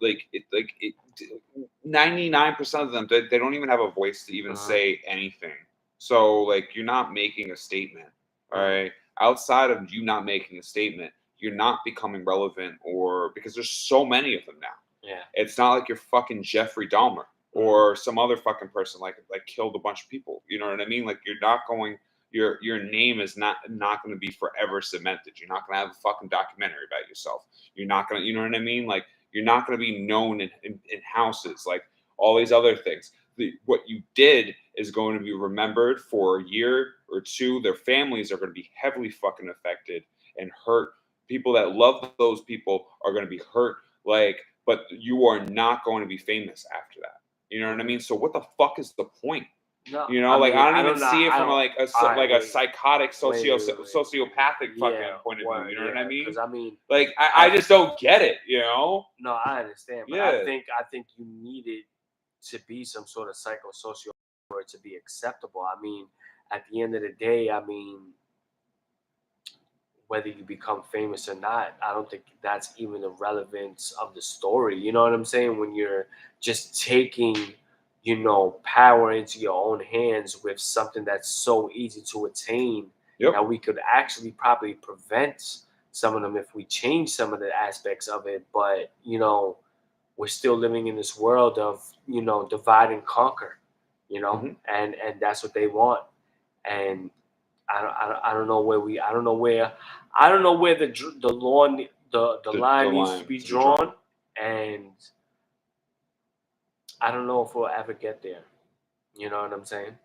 99% of them, they don't even have a voice to even say anything. So like, you're not making a statement, all right? Outside of you not making a statement, you're not becoming relevant, or because there's so many of them now. Yeah, it's not like you're fucking Jeffrey Dahmer or some other fucking person like killed a bunch of people. You know what I mean? Like you're not going. Your name is not going to be forever cemented. You're not going to have a fucking documentary about yourself. You're not going to. You know what I mean? Like you're not going to be known in houses like all these other things. What you did is going to be remembered for a year or two. Their families are going to be heavily fucking affected and hurt. People that love those people are going to be hurt. Like, but you are not going to be famous after that. You know what I mean? So what the fuck is the point? No, you know, I don't even see it from a psychotic sociopathic fucking point of view. You know what I mean? Because I mean, like I just don't get it. You know? No, I understand, but I think you need it to be some sort of psychosocial for it to be acceptable. I mean, at the end of the day, I mean, whether you become famous or not, I don't think that's even the relevance of the story. You know what I'm saying? When you're just taking, you know, power into your own hands with something that's so easy to attain, that we could actually probably prevent some of them if we change some of the aspects of it. But, you know, we're still living in this world of, you know, divide and conquer, you know, and that's what they want. And I don't know where the line needs to be drawn, and I don't know if we'll ever get there. You know what I'm saying?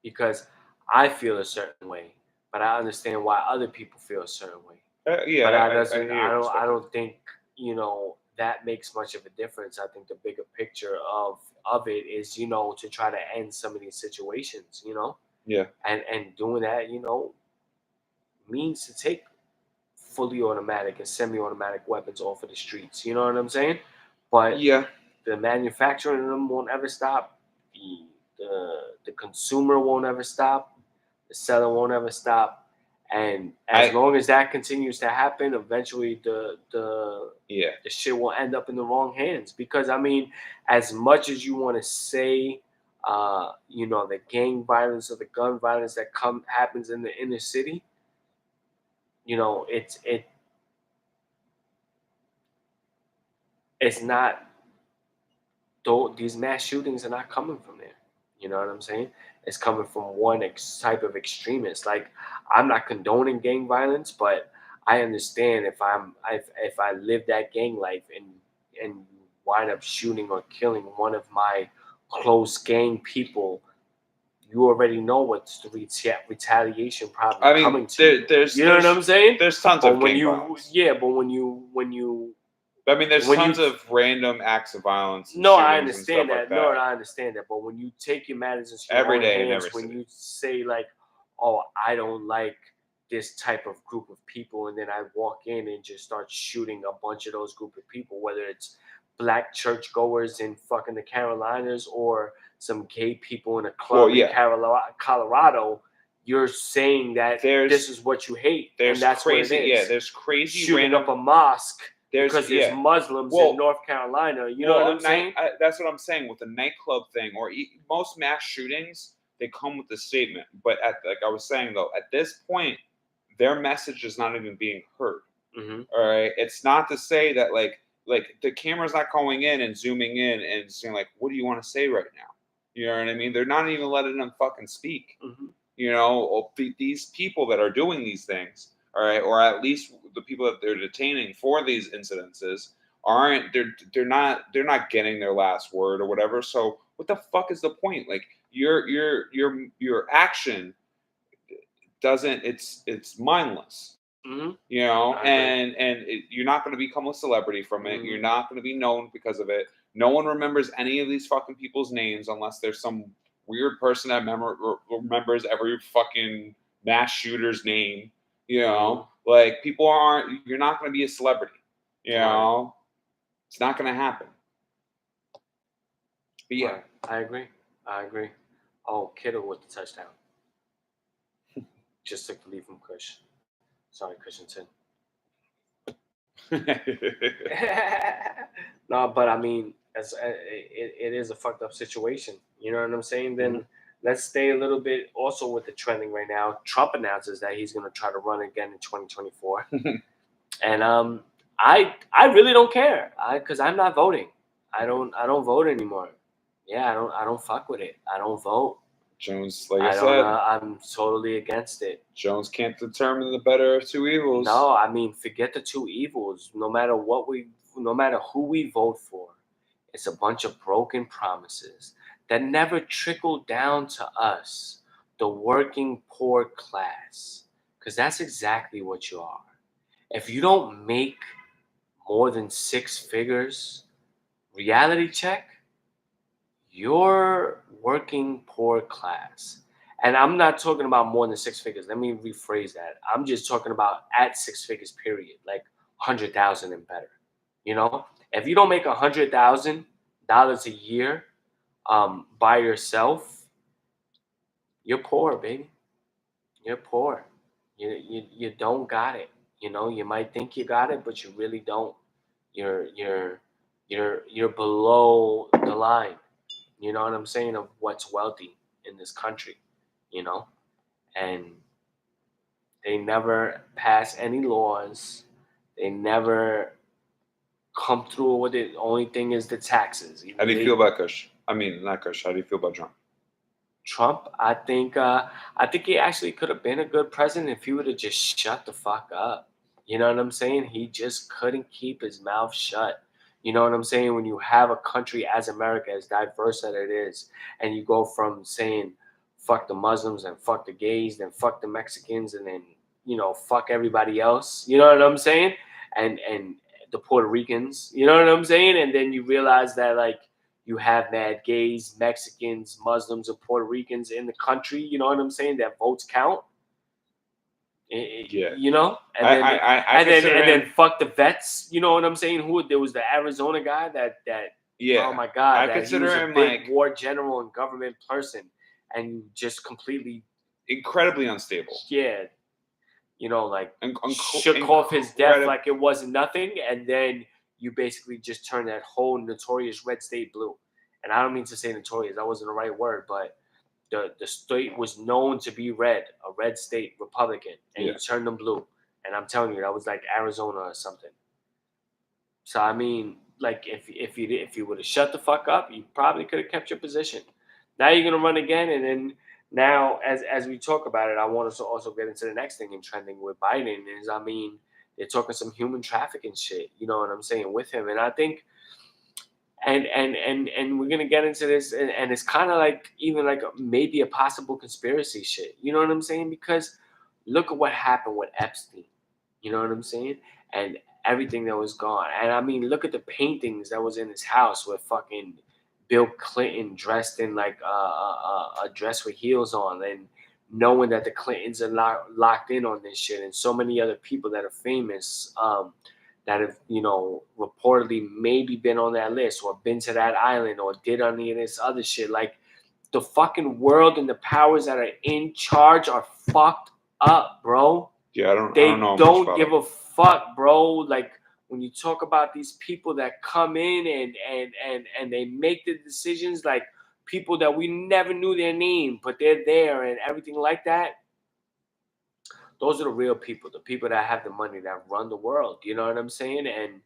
Because I feel a certain way, but I understand why other people feel a certain way. But I don't think, you know, that makes much of a difference. I think the bigger picture of it is, you know, to try to end some of these situations, you know. Yeah. And doing that, you know, means to take fully automatic and semi-automatic weapons off of the streets. You know what I'm saying? But Yeah. the manufacturing of them won't ever stop. The consumer won't ever stop. The seller won't ever stop. And as long as that continues to happen, eventually the shit will end up in the wrong hands. Because I mean, as much as you want to say, the gang violence or the gun violence that happens in the inner city, it's not. These mass shootings are not coming from there. You know what I'm saying? It's coming from one type of extremist. Like, I'm not condoning gang violence, but I understand if I live that gang life and wind up shooting or killing one of my close gang people, you already know what's the retaliation probably coming to you. You know what I'm saying? There's tons of gang violence. Yeah, but when you I mean, there's tons of random acts of violence. No, I understand that. No, I understand that. But when you take your matters into your own hands, when you say like, "Oh, I don't like this type of group of people," and then I walk in and just start shooting a bunch of those group of people, whether it's black churchgoers in fucking the Carolinas or some gay people in a club in Colorado, you're saying that this is what you hate, and that's crazy, what it is. Yeah, there's crazy shooting up a mosque. Because there's Muslims in North Carolina. You know what I'm saying? That's what I'm saying with the nightclub thing, or most mass shootings, they come with a statement. But like I was saying though, at this point, their message is not even being heard. Mm-hmm. All right, it's not to say that like the camera's not going in and zooming in and saying like, what do you want to say right now? You know what I mean? They're not even letting them fucking speak. Mm-hmm. You know, these people that are doing these things. All right, or at least the people that they're detaining for these incidences they're not getting their last word or whatever. So what the fuck is the point? Like your action doesn't it's mindless. Mm-hmm. You know, and you're not going to become a celebrity from it. Mm-hmm. You're not going to be known because of it. No one remembers any of these fucking people's names unless there's some weird person that remembers every fucking mass shooter's name. You know, like you're not going to be a celebrity. You know, it's not going to happen. But yeah. Right. I agree. Oh, Kittle with the touchdown. Just took the lead from Kush. Sorry, Christensen. No, but I mean, it is a fucked up situation. You know what I'm saying? Then let's stay a little bit also with the trending right now. Trump announces that he's going to try to run again in 2024, and I really don't care. Because I'm not voting. I don't vote anymore. Yeah, I don't fuck with it. I don't vote. Jones, like I said, I'm totally against it. Jones can't determine the better of two evils. No, I mean, forget the two evils. No matter who we vote for, it's a bunch of broken promises that never trickle down to us, the working poor class. Because that's exactly what you are. If you don't make more than 6 figures, reality check, you're working poor class. And I'm not talking about more than 6 figures. Let me rephrase that. I'm just talking about at 6 figures, period. Like 100,000 and better. You know, if you don't make $100,000 a year by yourself, you're poor, baby. You're poor. You don't got it. You know, you might think you got it, but you really don't. You're below the line. You know what I'm saying, of what's wealthy in this country, you know? And they never pass any laws. They never come through with it. The only thing is the taxes. How do you feel about Kush? I mean, not Kush. How do you feel about Trump? Trump, I think he actually could have been a good president if he would have just shut the fuck up. You know what I'm saying? He just couldn't keep his mouth shut. You know what I'm saying? When you have a country as America, as diverse as it is, and you go from saying fuck the Muslims and fuck the gays, then fuck the Mexicans, and then, you know, fuck everybody else. You know what I'm saying? And the Puerto Ricans. You know what I'm saying? And then you realize that, like, you have mad gays, Mexicans, Muslims, and Puerto Ricans in the country. You know what I'm saying? That votes count. You know, and I then fuck the vets. You know what I'm saying? There was the Arizona guy that yeah. Oh my God, I that he consider was a him big like war general and government person, and just completely incredibly unstable. Yeah, you know, like shook off his death like it wasn't nothing, and then you basically just turn that whole notorious red state blue. And I don't mean to say notorious; that wasn't the right word, but the state was known to be red, a red state, Republican, and you turned them blue. And I'm telling you, that was like Arizona or something. So I mean, like if you would have shut the fuck up, you probably could have kept your position. Now you're gonna run again, and then now as we talk about it, I want us to also get into the next thing in trending with Biden is, I mean, they're talking some human trafficking shit. You know what I'm saying with him, and I think. And we're gonna get into this, and it's kind of like even like maybe a possible conspiracy shit. You know what I'm saying? Because look at what happened with Epstein. You know what I'm saying? And everything that was gone. And I mean, look at the paintings that was in his house with fucking Bill Clinton dressed in like a dress with heels on, and knowing that the Clintons are locked in on this shit, and so many other people that are famous. That have, you know, reportedly maybe been on that list or been to that island or did any of this other shit. Like, the fucking world and the powers that are in charge are fucked up, bro. Yeah, I don't know. They don't give a fuck, bro. Like, when you talk about these people that come in and they make the decisions, like people that we never knew their name, but they're there and everything like that. Those are the real people, the people that have the money that run the world. You know what I'm saying? And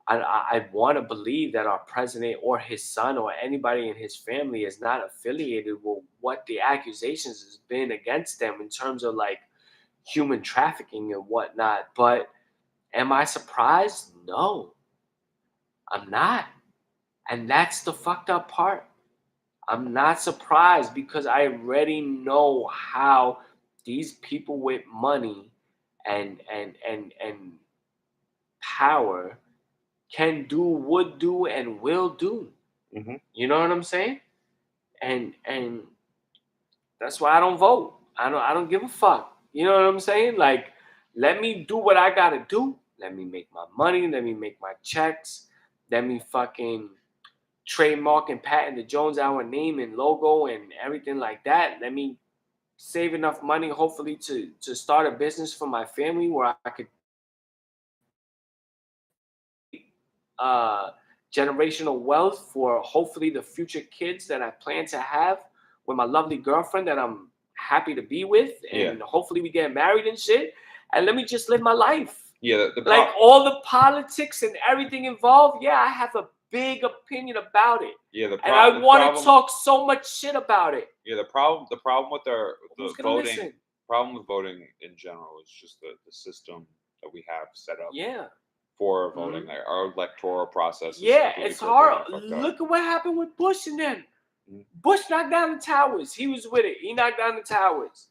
I want to believe that our president or his son or anybody in his family is not affiliated with what the accusations has been against them in terms of like human trafficking and whatnot. But am I surprised? No, I'm not. And that's the fucked up part. I'm not surprised because I already know how these people with money and power can do, would do, and will do. Mm-hmm. You know what I'm saying? And that's why I don't vote. I don't give a fuck. You know what I'm saying? Like, let me do what I gotta do. Let me make my money. Let me make my checks. Let me fucking trademark and patent the Jones Hour name and logo and everything like that. Let me save enough money, hopefully, to start a business for my family where I could generational wealth for hopefully the future kids that I plan to have with my lovely girlfriend that I'm happy to be with, and hopefully we get married and shit. And let me just live my life. Yeah, like all the politics and everything involved. Yeah, I have a big opinion about it. Yeah, and I want to talk so much shit about it. Yeah, the problem with the voting, listen? problem with voting in general is just the system that we have set up. Yeah. For voting, our electoral process. Yeah, it's hard. Look at what happened with Bush and them. Bush knocked down the towers. He was with it. He knocked down the towers.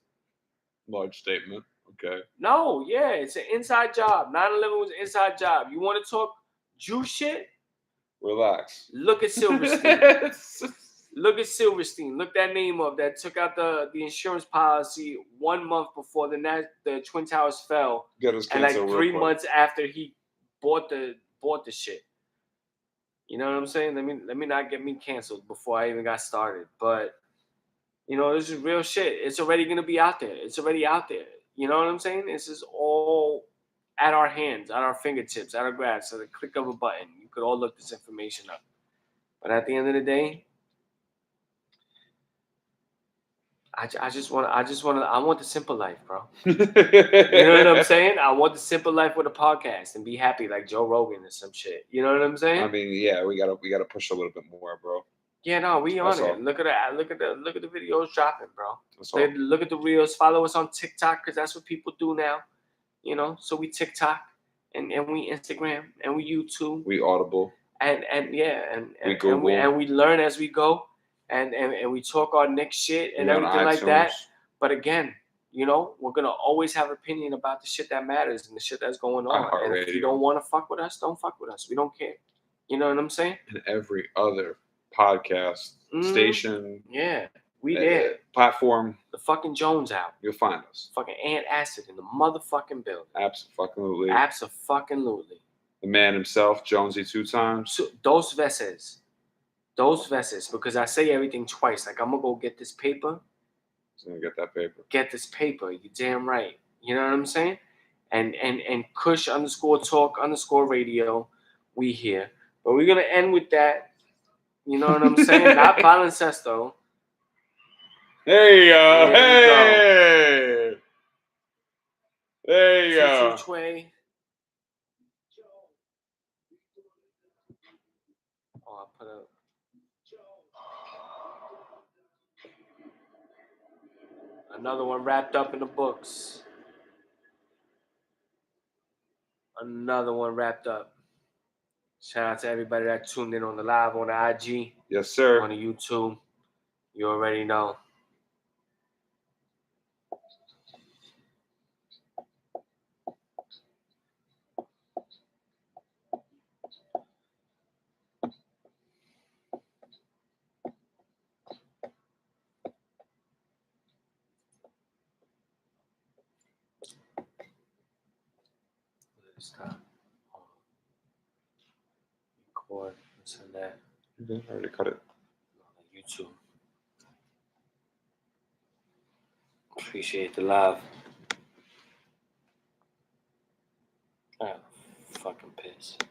Large statement. Okay. No, yeah, it's an inside job. 9/11 was an inside job. You want to talk Jew shit? Relax. Look at Silverstein. Look at Silverstein. Look that name up that took out the insurance policy 1 month before the Twin Towers fell. And like 3 months after he bought the shit. You know what I'm saying? Let me not get me canceled before I even got started. But you know, this is real shit. It's already gonna be out there. It's already out there. You know what I'm saying? This is all at our hands, at our fingertips, at our grasp, at the click of a button. You could all look this information up. But at the end of the day, I want the simple life, bro. You know what I'm saying? I want the simple life with a podcast and be happy like Joe Rogan or some shit. You know what I'm saying? I mean, yeah, we gotta push a little bit more, bro. Yeah, no, we on it. Look at the videos dropping, bro. Look at the reels. Follow us on TikTok because that's what people do now. You know, so we TikTok and we Instagram and we YouTube. We Audible. And yeah, and we Google. And we learn as we go. And we talk our next shit and everything like that. But again, you know, we're gonna always have opinion about the shit that matters and the shit that's going on. And if you don't want to fuck with us, don't fuck with us. We don't care. You know what I'm saying? And every other podcast station. Yeah. We there. Platform. The fucking Jones out. You'll find us. Fucking Antacid in the motherfucking building. Absolutely. Absolutely. The man himself, Jonesy 2 times. So, dos veces, because I say everything twice. Like, I'm gonna go get this paper. He's gonna get that paper. Get this paper. You damn right. You know what I'm saying? And Kush _talk_radio. We here. But we're gonna end with that. You know what I'm saying? Not baloncesto. There you go. There you go. Hey. There you go. Tway. Oh, I put up. Another one wrapped up in the books. Another one wrapped up. Shout out to everybody that tuned in on the live, on the IG. Yes, sir. On the YouTube. You already know. Stop. Record. This and that. I already cut it. YouTube. Appreciate the love. I'm fucking pissed.